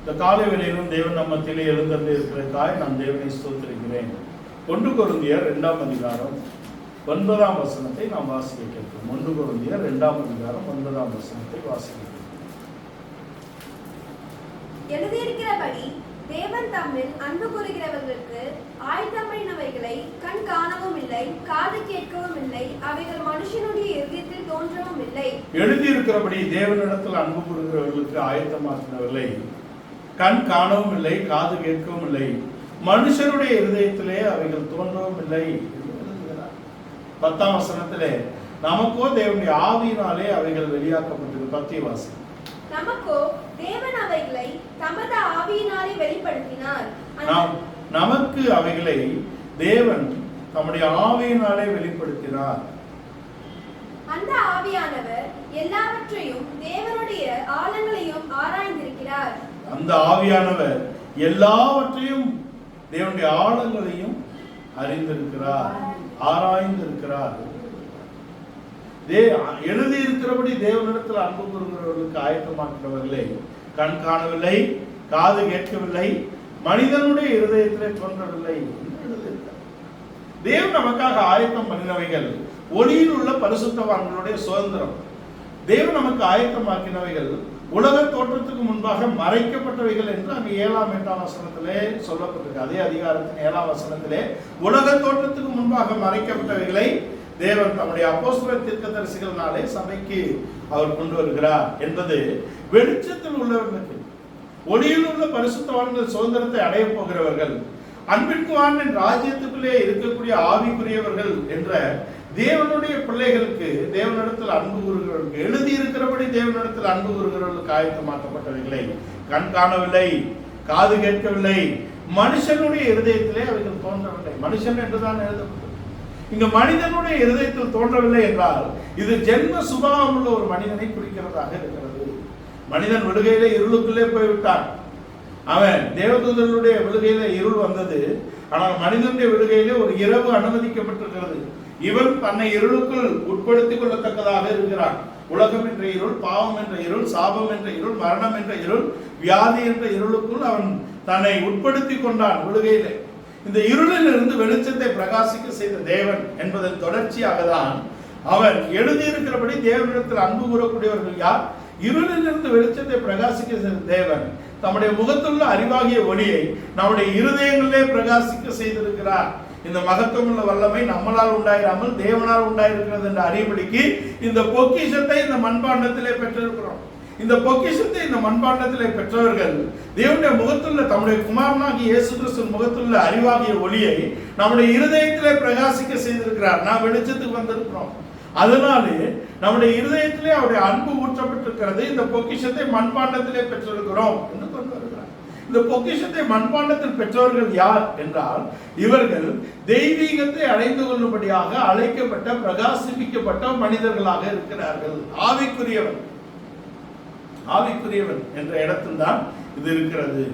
இந்த காலை வேளையிலும் தேவன் நம்ம மத்தியிலே எழுந்தருளி இருக்கிறதுக்காக நான் தேவனை ஸ்தோத்திரிக்கிறேன். 1 கொரிந்தியர் 2ஆம் அதிகாரம் 9ஆம் வசனத்தை நாம் வாசிக்க கேட்கிறோம். 1 கொரிந்தியர் 2ஆம் அதிகாரம் 9ஆம் வசனத்தை வாசிக்க எழுதியிருக்கிறபடி தேவன் தம்மில் அன்பு கூறுகிறவர்களுக்கு ஆயத்தமானவைகளை கண் காணவும் இல்லை, காது கேட்கவும் இல்லை, அவைகள் மனுஷனுடைய இருதயத்தில் தோன்றவும் இல்லை. எழுதியிருக்கிறபடி தேவனிடத்தில் அன்பு கூறுகிறவர்களுக்கு ஆயத்தமாக்கினவர்களை கண் காணவும் இல்லை, காது கேட்கவும் இல்லை, மனுஷனுடைய இருதயத்திலே அவைகள் தோன்றவும் இல்லை. 10ஆம் வசனத்திலே நமக்கோ தேவனுடைய ஆவியினாலே அவைகள் வெளியாக்கப்பட்டது. 10 வாசி. நமக்கோ தேவன் அவைகளை தமது ஆவியினாலே வெளிப்படுத்தினார். நமக்கு அவைகளை தேவன் தம்முடைய ஆவியினாலே வெளிப்படுத்தினார். அந்த ஆவியானவர் எல்லாவற்றையும் தேவனுடைய ஆழங்களையும் ஆராய்ந்திருக்கிறார். அந்த ஆவியானவர் எல்லாவற்றையும் தேவனுடைய ஆழங்களையும் அறிந்திருக்கிறார், ஆராய்ந்திருக்கிறார். எழுதியிருக்கிறபடி தேவனிடத்தில் அன்பு கூறுகிறவர்களுக்கு ஆயத்தமாக்கிறவர்களை கண் காணவில்லை, காது கேட்கவில்லை, மனிதனுடைய இருதயத்திலே தோன்றவில்லை. தேவன் நமக்காக ஆயத்தம் பண்ணினவைகள் ஒளியில் உள்ள பரிசுத்தவான்களுடைய சுதந்திரம். தேவன் நமக்கு ஆயத்தமாக்கினவைகள் உலக தோற்றத்துக்கு முன்பாக மறைக்கப்பட்டவைகள் என்று அங்கு 7ஆம் 8ஆம் வசனத்திலே சொல்லப்பட்டிருக்கு. அதே அதிகாரத்தின் 7ஆம் வசனத்திலே உலக தோற்றத்துக்கு முன்பாக மறைக்கப்பட்டவைகளை தேவன் தம்முடைய அப்போஸ்தலர் தீர்க்கதரிசிகளினாலே சபைக்கு அவர் கொண்டு வருகிறார் என்பது வெளிச்சத்தில் உள்ளவர்களுக்கு, ஒளியில் உள்ள பரிசுத்தவான்கள் சுதந்திரத்தை அடைய போகிறவர்கள், அன்பிற்குவானின் ராஜ்யத்துக்குள்ளே இருக்கக்கூடிய ஆவிக்குரியவர்கள் என்ற தேவனுடைய பிள்ளைகளுக்கு, தேவனிடத்தில் அன்பு கூறுகிறவர்களுக்கு, எழுதியிருக்கிறபடி தேவனிடத்தில் அன்பு கூறுகிறவர்களுக்கு ஆயத்தமாக்கப்பட்டவைகளை கண் காணவில்லை, காது கேட்கவில்லை, மனுஷனுடைய இருதயத்திலே அவைகள் தோன்றவில்லை. மனுஷன் என்றுதான் எழுதப்பட்டது. இங்க மனிதனுடைய இருதயத்தில் தோன்றவில்லை என்றால் இது ஜென்ம சுபாவம் உள்ள ஒரு மனிதனை குறிக்கிறதாக இருக்கிறது. மனிதன் விடுகையிலே இருளுக்குள்ளே போய்விட்டான். அவன் தேவதூதர்களுடைய விடுகையிலே இருள் வந்தது, ஆனால் மனிதனுடைய விடுகையிலே ஒரு இரவு அனுமதிக்கப்பட்டிருக்கிறது. இவன் தன்னை இருளுக்குள் உட்படுத்திக் கொள்ளத்தக்கதாக இருக்கிறான். உலகம் என்ற இருள், பாவம் என்ற இருள், சாபம் என்ற இருள், மரணம் என்ற இருள், வியாதி என்ற இருளுக்குள் அவன் தன்னை உட்படுத்தி கொண்டான் விடுகையிலே. இந்த இருளில் இருந்து வெளிச்சத்தை பிரகாசிக்க செய்த தேவன் என்பதன் தொடர்ச்சியாக தான் அவன் எழுதியிருக்கிறபடி தேவனிடத்தில் அன்பு கூறக்கூடியவர்கள் யார்? இருளில் இருந்து வெளிச்சத்தை பிரகாசிக்க செய்த தேவன் தம்முடைய முகத்துள்ள அறிவாகிய ஒளியை நம்முடைய இருதயங்களிலே பிரகாசிக்க செய்திருக்கிறார். இந்த மகத்துவமுள்ள வல்லமை நம்மளால் உண்டாயிராமல் தேவனால் உண்டாயிருக்கிறது என்று அறியும்படிக்கு இந்த பொக்கிஷத்தை இந்த மண்பாண்டத்திலே பெற்றிருக்கிறோம். இந்த பொக்கிஷத்தை இந்த மண்பாண்டத்திலே பெற்றவர்கள் தேவனுடைய முகத்துள்ள தம்முடைய குமாரனாகிய இயேசு கிறிஸ்துவின் முகத்துள்ள அறிவாகிய ஒளியை நம்முடைய இருதயத்திலே பிரகாசிக்க செய்திருக்கிறார். நாம் வெளிச்சத்துக்கு வந்திருக்கிறோம். அதனாலே நம்முடைய இருதயத்திலே அவருடைய அன்பு ஊற்றப்பட்டிருக்கிறது. இந்த பொக்கிஷத்தை மண்பாண்டத்திலே பெற்றிருக்கிறோம் என்று கொண்டு வருகிறார். இந்த பொக்கிஷத்தை மண்பாண்டத்தில் பெற்றவர்கள் யார் என்றால் இவர்கள் தெய்வீகத்தை அடைந்து கொள்ளும்படியாக அழைக்கப்பட்ட பிரகாசிப்பிக்கப்பட்ட மனிதர்களாக இருக்கிறார்கள். ஆவிக்குரியவன் என்ற இடத்தில் தான் இது இருக்கிறது.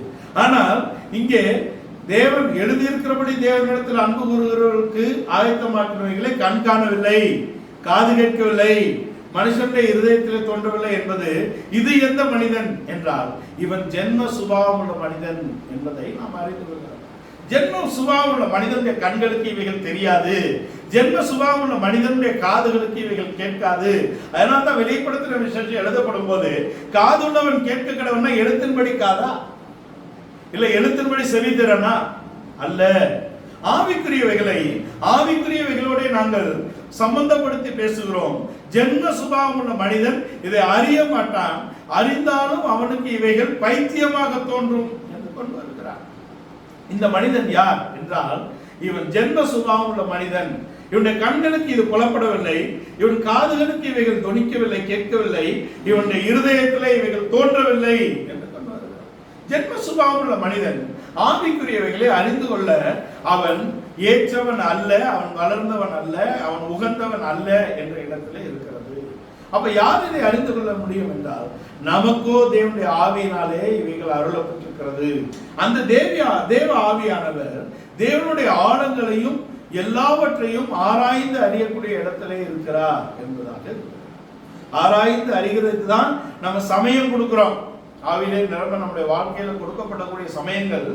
ஆனால் இங்கே தேவன் எழுதியிருக்கிறபடி தேவனிடத்தில் அன்பு கூறுகிறவர்களுக்கு ஆயத்தமாக்கினவைகளை கண் காணவில்லை, காது கேட்கவில்லை, மனுஷனுடைய இருதயத்திலே தோன்றவில்லை என்பது இது எந்த மனிதன் என்றால் இவன் ஜென்ம சுபாவம் உள்ள மனிதன் என்பதை நாம் அறிந்து கொள்கிறோம். ஜென்ம சுபாவம் உள்ள மனிதனுடைய கண்களுக்கு இவைகள் தெரியாது, ஜென்ம சுபாவம் உள்ள மனிதனுடைய காதுகளுக்கு இவைகள் கேட்காது. அதனால தான் வெளிப்படுத்தின விசேஷம் எழுதப்படும் போது காதுள்ளவன் கேட்க கடவனா எழுத்தின்படி காதா இல்ல எழுத்தின்படி செவித்திறனா அல்ல. ஆவிக்குரியவைகளோட நாங்கள் சம்பந்தப்படுத்தி பேசுகிறோம். ஜென்ம சுபாவம் உள்ள மனிதன் இதை அறிய மாட்டான், அறிந்தாலும் அவனுக்கு இவைகள் பைத்தியமாக தோன்றும் என்று கொண்டு வருகிறார். இந்த மனிதன் யார் என்றால் இவன் ஜென்ம சுபாவம் உள்ள மனிதன். இவனுடைய கண்களுக்கு இது புலப்படவில்லை, இவன் காதுகளுக்கு இவைகள் தொனிக்கவில்லை, கேட்கவில்லை, இவனுடைய இருதயத்திலே இவைகள் தோன்றவில்லை என்று கொண்டு வருகிறார். ஜென்ம சுபாவம் உள்ள மனிதன் ஆவிக்குரியவைகளை அறிந்து கொள்ள அவன் ஏற்றவன் அல்ல, அவன் வளர்ந்தவன் அல்ல, அவன் உகந்தவன் அல்ல என்ற இடத்திலே இருக்கிறது. அப்ப யார் இதை அறிந்து கொள்ள முடியும் என்றால் நமக்கோ தேவனுடைய ஆவியினாலே இவைகள் அருளப்பட்டிருக்கிறது. அந்த தேவ ஆவியானவர் தேவனுடைய ஆழங்களையும் எல்லாவற்றையும் ஆராய்ந்து அறியக்கூடிய இடத்திலே இருக்கிறார் என்பதாக. ஆராய்ந்து அறிகிறதுக்கு தான் நம்ம சமயம் கொடுக்கிறோம். ஆவியிலே நிரம்ப நம்முடைய வாழ்க்கையில கொடுக்கப்படக்கூடிய சமயங்கள்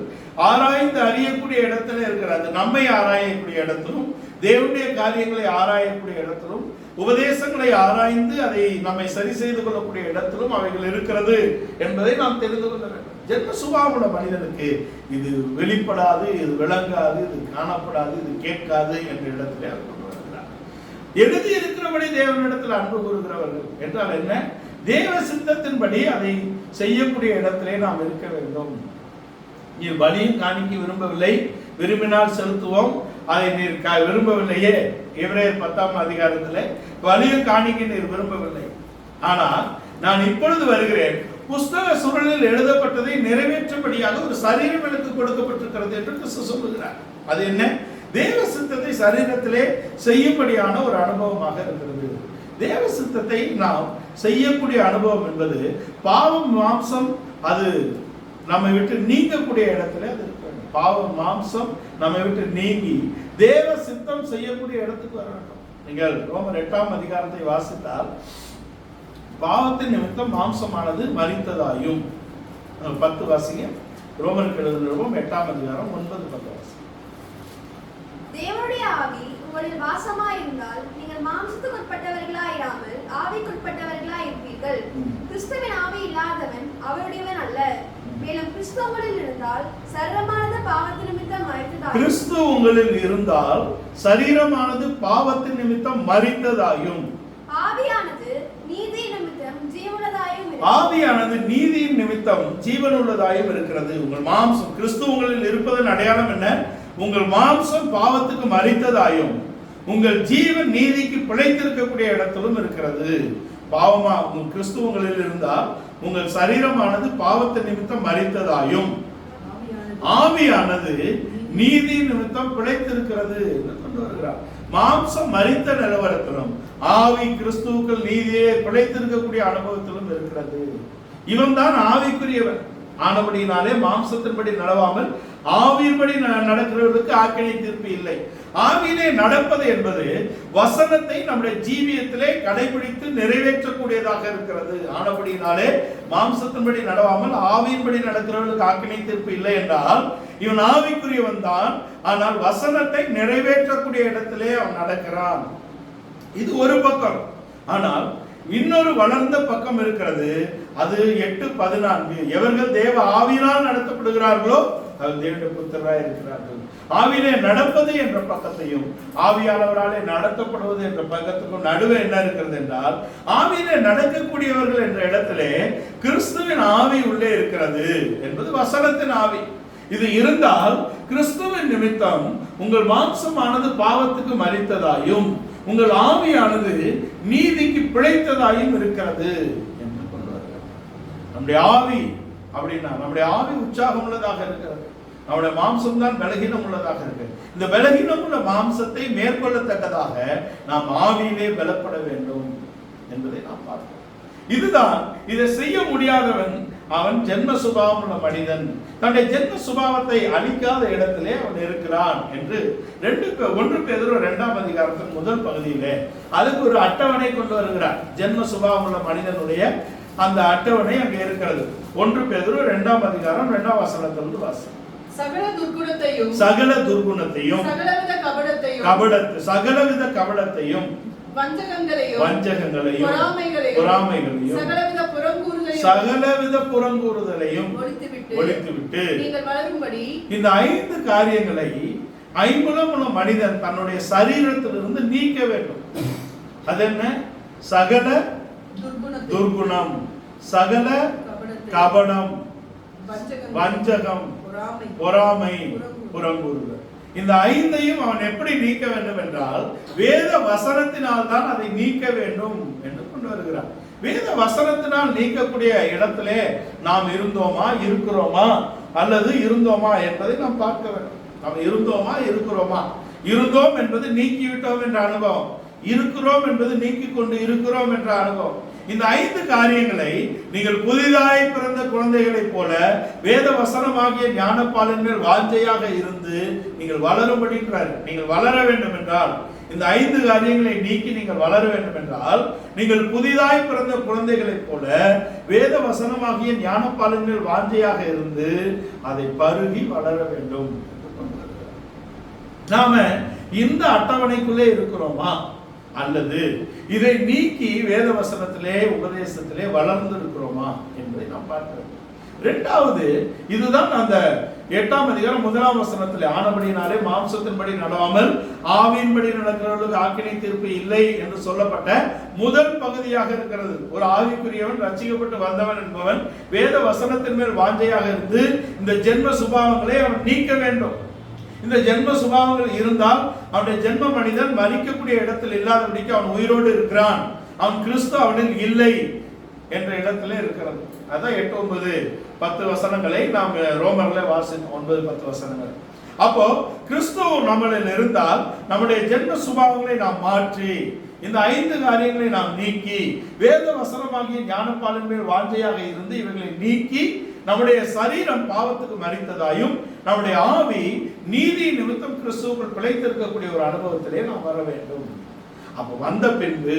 ஆராய்ந்து அறியக்கூடிய இடத்துல இருக்கிறது. நம்மை ஆராயக்கூடிய இடத்திலும், தேவனுடைய காரியங்களை ஆராயக்கூடிய இடத்திலும், உபதேசங்களை ஆராய்ந்து அதை நம்மை சரி செய்து கொள்ளக்கூடிய இடத்திலும் அவைகள் இருக்கிறது என்பதை நாம் தெரிந்து கொள்ள வேண்டும். ஜென்ம சுபாவமுள்ள மனிதனுக்கு இது வெளிப்படாது, இது விளங்காது, இது காணப்படாது, இது கேட்காது என்ற இடத்திலே அவர் கொண்டு வருகிறார். எழுதி இருக்கிறபடி தேவனிடத்தில் அன்பு கூறுகிறவர்கள் என்றால் என்ன? தேவ சித்தத்தின்படி அதை செய்யக்கூடிய இடத்திலே நாம் இருக்க வேண்டும். நீர் பலியும் காணிக்க விரும்பவில்லை, விரும்பினால் செலுத்துவோம், அதை நீர் விரும்பவில்லையே. எபிரேயர் 10ஆம் அதிகாரத்திலே பலியும் காணிக்க நீர் விரும்பவில்லை, ஆனால் நான் இப்பொழுது வருகிறேன், புஸ்தக சுருளில் எழுதப்பட்டதை நிறைவேற்றபடியாக ஒரு சரீரம் எனக்கு கொடுக்கப்பட்டிருக்கிறது என்று கிறிஸ்து சொல்லுகிறார். அது என்ன? தேவ சித்தத்தை சரீரத்திலே செய்யும்படியான ஒரு அனுபவமாக இருக்கிறது. தேவ சித்தத்தை நாம் செய்யக்கூடிய அனுபவம் என்பது பாவம் மாம்சம் அது நம்மை விட்டு நீங்கக்கூடிய இடத்துல அது இருக்க வேண்டும். பாவம் மாம்சம் நம்மை விட்டு நீங்கி தேவ சித்தம் செய்யக்கூடிய இடத்துக்கு வர வேண்டும். நீங்கள் ரோமர் 8ஆம் அதிகாரத்தை வாசித்தால் பாவத்தின் நிமித்தம் மாம்சமானது மரித்ததாயும் 10 வாசிங்க. ரோமருக்கு எழுதின 8ஆம் அதிகாரம் 9-10 வாசிங்க. தேவனுடைய ஆவி உங்களில் வாசமாயிருந்தால் நீங்கள் மாம்சத்துக்கு உட்பட்டவர்களாயிராமல் ஆவிக்குட்பட்டவர்களாய் இருப்பீர்கள். கிறிஸ்துவின் ஆவி இல்லாதவன் அவருடையவன் அல்ல. மேலும் கிறிஸ்து உங்களில் இருந்தால் சரீரமானது பாவத்தின் நிமித்தம் மரித்ததாயும், கிறிஸ்து உங்களில் இருந்தால் சரீரமானது பாவத்தின் நிமித்தம் மரித்ததாயும், ஆவியானது நீதியின் நிமித்தம் ஜீவனுள்ளதாயும், ஆவியானது நீதியின் நிமித்தம் ஜீவனுள்ளதாயும் இருக்கிறது. உங்கள் மாம்சம் கிறிஸ்து உங்களில் இருப்பதன் அடையாளம் என்ன? உங்கள் மாம்சம் பாவத்துக்கு மரித்ததாயும் உங்கள் ஜீவன் நீதிக்கு பிழைத்திருக்கக்கூடிய இடத்திலும் இருக்கிறது. பாவமா கிறிஸ்து உங்களில் இருந்தால் உங்கள் சரீரமானது பாவத்தின் நிமித்தம் மரித்ததாயும் ஆவியானது நீதி நிமித்தம் பிழைத்திருக்கிறது என்று கொண்டு வருகிறார். மாம்சம் மரித்த நிலவரத்திலும் ஆவி கிறிஸ்துவுக்குள் நீதியே பிழைத்திருக்கக்கூடிய அனுபவத்திலும் இருக்கிறது. இவன் தான் ஆவிக்குரியவன் ஆனபடியினாலே மாம்சத்தின்படி நடவாமல் ஆவியின்படி நடக்கிறவர்களுக்கு ஆக்கினை தீர்ப்பு இல்லை. ஆவியிலே நடப்பது என்பது வசனத்தை நம்முடைய ஜீவியத்திலே கடைபிடித்து நிறைவேற்றக்கூடியதாக இருக்கிறது. ஆனபடியினாலே மாம்சத்தின்படி நடவாமல் ஆவியின்படி நடக்கிறவர்களுக்கு ஆக்கினை தீர்ப்பு இல்லை என்றால் இவன் ஆவிக்குரியவன் தான், ஆனால் வசனத்தை நிறைவேற்றக்கூடிய இடத்திலே அவன் நடக்கிறான். இது ஒரு பக்கம். ஆனால் இன்னொரு வளர்ந்த பக்கம் இருக்கிறது. அது 8:14. எவர்கள் தேவ ஆவியினால் நடத்தப்படுகிறார்களோ அவர் தேவனுடைய புத்திரராய் இருக்கிறார்கள். ஆவியிலே நடப்பது என்ற பக்கத்தையும் ஆவியானவராலே நடத்தப்படுவது என்ற பக்கத்துக்கும் நடுவே என்ன இருக்கிறது என்றால், ஆவியிலே நடக்கக்கூடியவர்கள் என்ற இடத்திலே கிறிஸ்துவின் ஆவி உள்ளே இருக்கிறது என்பது வசனத்தின் ஆவி. இது இருந்தால் கிறிஸ்துவின் நிமித்தம் உங்கள் மாம்சமானது பாவத்துக்கு மரித்ததாயும் உங்கள் ஆவியானது நீதிக்கு பிழைத்ததாயும் இருக்கிறது என்று கொண்டு வருகிறார். நம்முடைய ஆவி அப்படின்னா நம்முடைய ஆவி உற்சாகம் உள்ளதாக இருக்கிறது, நம்முடைய மாம்சம் தான் பலகீனம் உள்ளதாக இருக்கு. இந்த பலகீனம் உள்ள மாம்சத்தை மேற்கொள்ளத்தக்கதாக நாம் ஆவியிலே பலப்பட வேண்டும் என்பதை நாம் பார்க்கிறோம். இதுதான். இதை செய்ய முடியாதவன் அவன் ஜென்ம சுபாவம் உள்ள மனிதன், தன்னுடைய ஜென்ம சுபாவத்தை அழிக்காத இடத்திலே அவன் இருக்கிறான் என்று 1 பேதுரு 2ஆம் அதிகாரத்தின் முதல் பகுதியிலே அதுக்கு ஒரு அட்டவணை கொண்டு வருகிறார். ஜென்ம சுபாவம் உள்ள மனிதனுடைய அந்த அட்டவணை அங்கே இருக்கிறது. 1 பேதுரு 2ஆம் அதிகாரம் 2ஆம் வசனத்திலிருந்து வாசி. சகல துர்க்குணத்தையும் சகலவித கபடத்தையும் வஞ்சகங்களையும் சகலவித புறங்கூறுதலையும் ஒழித்துவிட்டு இந்த 5 காரியங்களை ஐம்புலம் உள்ள மனிதன் தன்னுடைய சரீரத்திலிருந்து நீக்க வேண்டும். அது என்ன? சகல துர்குணம், சகல கபடம், வஞ்சகம், பொறாமை, புறங்கூறுதல். இந்த 5ஐயும் அவன் எப்படி நீக்க வேண்டும் என்றால் வேத வசனத்தினால் தான் அதை நீக்க வேண்டும் என்று கொண்டு வருகிறார். வேத வசனத்தினால் நீக்கக்கூடிய இடத்திலே நாம் இருந்தோமா, இருக்கிறோமா, அல்லது இருந்தோமா என்பதை நாம் பார்க்க வேண்டும். நாம் இருந்தோமா, இருக்கிறோமா? இருந்தோம் என்பது நீக்கிவிட்டோம் என்ற அனுபவம், இருக்கிறோம் என்பது நீக்கிக் கொண்டு இருக்கிறோம் என்ற அனுபவம். இந்த 5 காரியங்களை நீங்கள் புதிதாய் பிறந்த குழந்தைகளைப் போல வேத வசனமாகிய ஞானப்பாலின் மேல் வாஞ்சையாக இருந்து நீங்கள் வளரும்படின்றார். நீங்கள் வளர வேண்டும் என்றால் இந்த 5 காரியங்களை நீக்கி நீங்கள் வளர வேண்டும் என்றால் நீங்கள் புதிதாய் பிறந்த குழந்தைகளைப் போல வேத வசனமாகிய ஞானப்பாலின் வாஞ்சையாக இருந்து அதை பருகி வளர வேண்டும். நாம இந்த அட்டவணைக்குள்ளே இருக்கிறோமா அல்லது இதை நீக்கி வேத வசனத்திலே உபதேசத்திலே வளர்ந்து இருக்கிறோமா என்பதை நாம் பார்க்கிறோம். இரண்டாவது, இதுதான் அந்த 8ஆம் அதிகாரம் 1ஆம் வசனத்திலே ஆனபடியினாலே மாம்சத்தின்படி நடவாமல் ஆவியின்படி நடக்கிறவர்களுக்கு ஆக்கினை தீர்ப்பு இல்லை என்று சொல்லப்பட்ட முதல் பகுதியாக இருக்கிறது. ஒரு ஆவிக்குரியவன் ரட்சிக்கப்பட்டு வந்தவன் என்பவன் வேத வசனத்தின் மேல் வாஞ்சையாக இருந்து இந்த ஜென்ம சுபாவங்களை அவன் நீக்க வேண்டும். இந்த ஜென்ம சுபாவங்கள் இருந்தால் அவனுடைய ஜென்ம மனிதன் மரிக்கக்கூடிய இடத்தில் இல்லாதபடிக்கு அவன் உயிரோடு இருக்கிறான், அவன் கிறிஸ்து அவனில் இல்லை என்ற இடத்துல இருக்கிறது. அதான் 8, 9, 10 வசனங்களை நாம் ரோமர்ல வாசித்தோம். 9, 10 வசனங்கள். அப்போ கிறிஸ்துவ நம்மளில் இருந்தால் நம்முடைய ஜென்ம சுபாவங்களை நாம் மாற்றி இந்த 5 காரியங்களை நாம் நீக்கி வேத வசனமாகிய ஞானப்பாலின் மேல் வாஞ்சையாக இருந்து இவர்களை நீக்கி நம்முடைய சரீரம் பாவத்துக்கு மரித்ததாயும் நம்முடைய ஆவி நீதி நிமித்தம் கிறிஸ்துவுக்குள் பிழைத்திருக்கக்கூடிய ஒரு அனுபவத்திலே நாம் வர வேண்டும். அப்ப வந்த பின்பு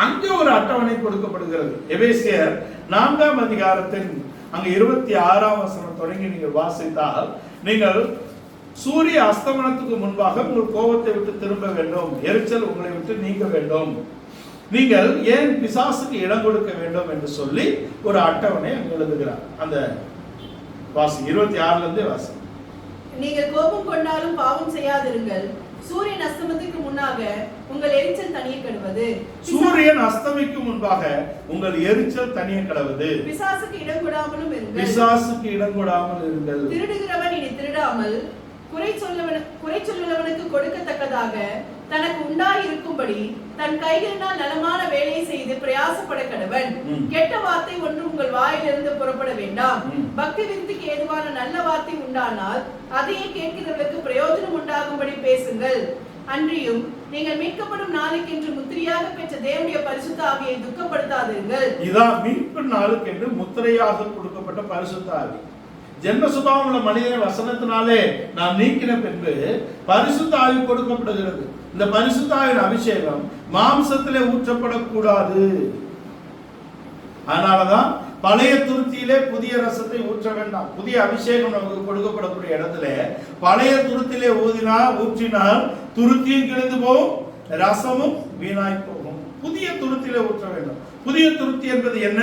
அங்கே ஒரு அட்டவணை கொடுக்கப்படுகிறது. எபேசியர் 4ஆம் அதிகாரத்தின் அங்க 26ஆம் வசனம் தொடங்கி நீங்கள் வாசித்தால் நீங்கள் சூரிய அஸ்தமனத்துக்கு முன்பாக உங்கள் கோபத்தை விட்டு திரும்ப வேண்டும், எரிச்சல் உங்களை விட்டு நீங்க வேண்டும், நீங்கள் ஏன் பிசாசுக்கு இடம் கொடுக்க வேண்டும் என்று சொல்லி ஒரு அட்டவணை அங்கு எழுதுகிறார். அந்த வாசி 26ல இருந்தே வாசி. நீங்கள் கோபம் கொண்டாலும் பாவம் செய்யாதிருங்கள், சூரியன் அஸ்தமத்துக்கு முன்னாக உங்கள் எரிச்சல் தனிய கெடுவது. சூரியன் அஸ்தமிக்கு முன்பாக உங்கள் எரிச்சல் தனிய கெடுவது. பிசாசுக்கு இடம் கொடாமலும் இருங்கள். பிசாசுக்கு இடம் கொடாமல் இருங்கள். திருடுகிறவன் இனி திருடாமல் குறை சொல்லுவனுக்கு கொடுக்கத்தக்கதாக தனக்கு உண்டாயிருக்கும்படி தன் கைகளினால் நலமான வேலையை செய்து பிரயாசப்பட கடவன். கெட்ட வார்த்தை ஒன்று உங்கள் வாயிலிருந்து புறப்பட வேண்டாம். பக்தி விருத்திக்கு ஏதுவான நல்ல வார்த்தை உண்டானால் அதையே கேட்கிறவர்களுக்கு பிரயோஜனம் உண்டாகும்படி பேசுங்கள். அன்றியும் நீங்கள் மீட்கப்படும் நாளுக்கென்று முத்திரையாக பெற்ற தேவனுடைய பரிசுத்த ஆவியை துக்கப்படுத்தாதீர்கள். இதான் மீட்பு நாளுக்கென்று முத்திரையாக கொடுக்கப்பட்ட பரிசுத்த ஆவி. ஜென்ம சுபாவம் உள்ள மனிதனை வசனத்தினாலே நாம் நீக்கின பின்பு பரிசுத்த ஆவி கொடுக்கப்படுகிறது. இந்த பரிசுத்த ஆவியின் அபிஷேகம் மாம்சத்திலே ஊற்றப்படக்கூடாது. அதனாலதான் பழைய துருத்தியிலே புதிய ரசத்தை ஊற்ற வேண்டாம். புதிய அபிஷேகம் நமக்கு கொடுக்கப்படக்கூடிய இடத்துல பழைய துருத்திலே ஊற்றினால் துருத்தியும் கிழிந்து போகும், ரசமும் வீணாய் போகும். புதிய துருத்தியிலே ஊற்ற வேண்டும். புதிய துருத்தி என்பது என்ன?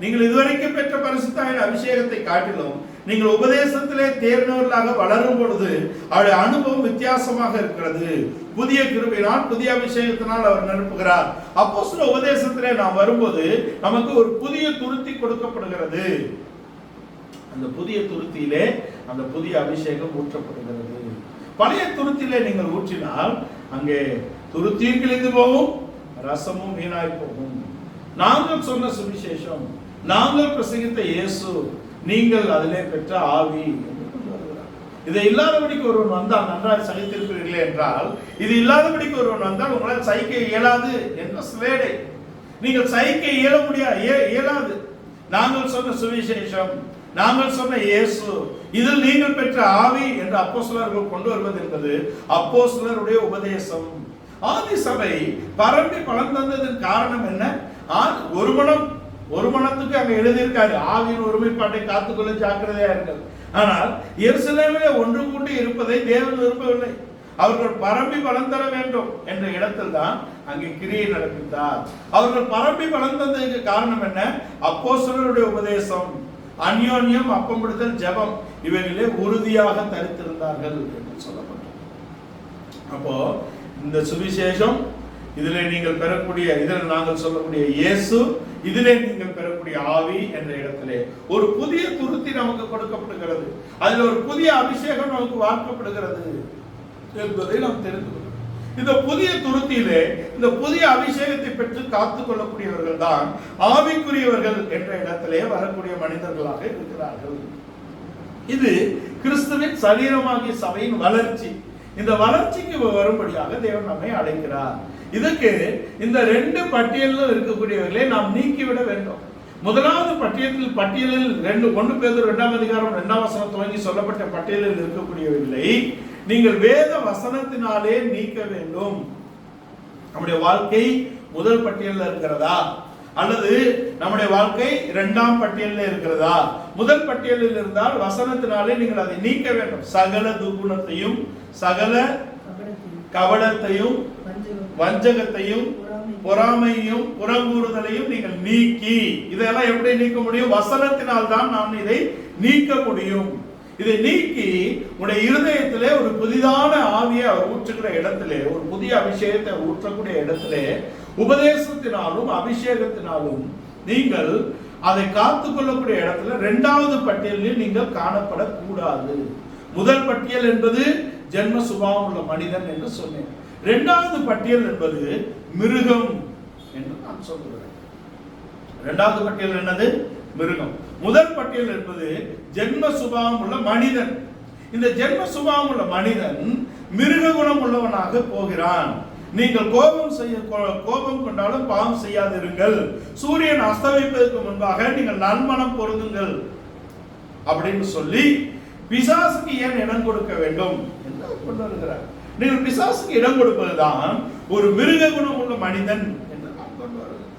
நீங்கள் இதுவரைக்கும் பெற்ற பரிசுத்த ஆவியின் அபிஷேகத்தை காட்டிலும் நீங்கள் உபதேசத்திலே தேர்ந்தவர்களாக வளரும் பொழுது அவருடைய அனுபவம் வித்தியாசமாக இருக்கிறது. புதிய கிருபையினால் புதிய அபிஷேகத்தினால் அவர் நிரப்புகிறார். அப்போஸ்தல உபதேசத்திலே நாம் வரும்போது நமக்கு ஒரு புதிய துருத்தி கொடுக்கப்படுகிறது. அந்த புதிய துருத்தியிலே அந்த புதிய அபிஷேகம் ஊற்றப்படுகிறது. பழைய துருத்தியிலே நீங்கள் ஊற்றினால் அங்கே துருத்தியும் கிழிந்து போகும், ரசமும் வீணாய் போகும். நாங்கள் சொன்ன சுவிசேஷம், நாங்கள் பிரசங்கித்த இயேசு, நீங்கள் அதிலே பெற்ற ஆவி என்று கொண்டு வருகிறார். இதை இல்லாதபடிக்கு ஒருவன் வந்தால் நன்றாக சகித்திருக்கிறீர்களே என்றால், இது இல்லாதபடிக்கு ஒருவன் வந்தால் உங்களால் சகிக்க இயலாது என்ற ஸ்லேடை. நீங்கள் சகிக்க இயலாது. நாங்கள் சொன்ன சுவிசேஷம், நாங்கள் சொன்ன இயேசு, இதில் நீங்கள் பெற்ற ஆவி என்று அப்போஸ்தலர்கள் கொண்டு வருவது என்பது அப்போஸ்தலருடைய உபதேசம். ஆதி சபை பரம்பி பலன் தந்ததன் காரணம் என்ன? ஒரு மனத்துக்கு அங்க எழுதியிருக்காரு, ஆவியின் ஒருமைப்பாட்டை காத்துக்கொள்ள ஜாக்கிரதையா இருங்கள். ஆனால் எருசலேமிலே ஒன்று கூட்டி இருப்பதை தேவன் விரும்பவில்லை. அவர்கள் பரம்பி பலன் தர வேண்டும் என்ற இடத்தில் தான் அங்கே கிரியை நடக்கின்றார். அவர்கள் பரம்பி பலன் தந்ததுக்கு காரணம் என்ன? அப்போஸ்தலருடைய உபதேசம், அந்யோன்யம், அப்பம்பிடுதல், ஜெபம், இவைகளே உறுதியாக தரித்திருந்தார்கள் என்று சொல்லப்பட்டது. அப்போ இந்த சுவிசேஷம், இதிலே நீங்கள் பெறக்கூடிய, இதில் நாங்கள் சொல்லக்கூடிய இயேசு, இதிலே நீங்கள் பெறக்கூடிய ஆவி என்ற இடத்திலே ஒரு புதிய துருத்தி நமக்கு கொடுக்கப்படுகிறது. அதில் ஒரு புதிய அபிஷேகம் நமக்கு வார்க்கப்படுகிறது என்பதை நாம் தெரிந்து கொள்கிறோம். இந்த புதிய துருத்தியிலே இந்த புதிய அபிஷேகத்தை பெற்று காத்துக் கொள்ளக்கூடியவர்கள் தான் ஆவிக்குரியவர்கள் என்ற இடத்திலே வரக்கூடிய மனிதர்களாக இருக்கிறார்கள். இது கிறிஸ்துவின் சரீரமாகிய சபையின் வளர்ச்சி. இந்த வளர்ச்சிக்கு வரும்படியாக தேவன் நம்மை அழைக்கிறார். இதுக்கு இந்த 2 பட்டியலில் இருக்கக்கூடியவர்களை நாம் நீக்கிவிட வேண்டும். முதலாவது பட்டியலில் 1 பேதுரு 2ஆம் அதிகாரம் 2ஆம் வசனம் துவங்கி சொல்லப்பட்ட பட்டியலில் இருக்கக்கூடியவர்களை நீங்கள் வேத வசனத்தினாலே நீக்க வேண்டும். நம்முடைய வாழ்க்கை முதல் பட்டியலில் இருக்கிறதா அல்லது நம்முடைய வாழ்க்கை இரண்டாம் பட்டியலில் இருக்கிறதா? முதல் பட்டியலில் இருந்தால் வசனத்தினாலே நீங்கள் அதை நீக்க வேண்டும். சகல துர்குணத்தையும், சகல கபடத்தையும், வஞ்சகத்தையும், பொறாமையும், புறங்கூறுதலையும் நீங்கள் நீக்கி, இதெல்லாம் எப்படி நீக்க முடியும்? வசனத்தினால் தான் நாம் இதை நீக்க முடியும். இதை நீக்கி உடைய இருதயத்திலே ஒரு புதிதான ஆவியை அவர் ஊற்றுகிற இடத்திலே, ஒரு புதிய அபிஷேகத்தை ஊற்றக்கூடிய இடத்திலே, உபதேசத்தினாலும் அபிஷேகத்தினாலும் நீங்கள் அதை காத்துக்கொள்ளக்கூடிய இடத்துல இரண்டாவது பட்டியலில் நீங்கள் காணப்படக்கூடாது. முதல் பட்டியல் என்பது ஜென்ம சுபாவம் உள்ள மனிதன் என்று சொன்னேன். இரண்டாவது பட்டியல் என்பது மிருகம் என்று நான் சொல்கிறேன். இரண்டாவது பட்டியல் என்னது? மிருகம். முதல் பட்டியல் என்பது ஜென்ம சுபாவம் உள்ள மனிதன். இந்த ஜென்ம சுபாவம் உள்ள மனிதன் மிருக குணம் உள்ளவனாக போகிறான். நீங்கள் கோபம் கொண்டாலும் பாவம் செய்யாதிருங்கள், சூரியன் அஸ்தமிப்பதற்கு முன்பாக நீங்கள் நன்மனம் பொருந்துங்கள் அப்படின்னு சொல்லி பிசாசுக்கு ஏன் இடம் கொடுக்க வேண்டும் என்று கொண்டு வருகிறார். நீங்கள் பிசாசுக்கு இடம் கொடுப்பதுதான் ஒரு மிருக குணம் உள்ள மனிதன் என்று நாம் கொண்டு வருகிறோம்.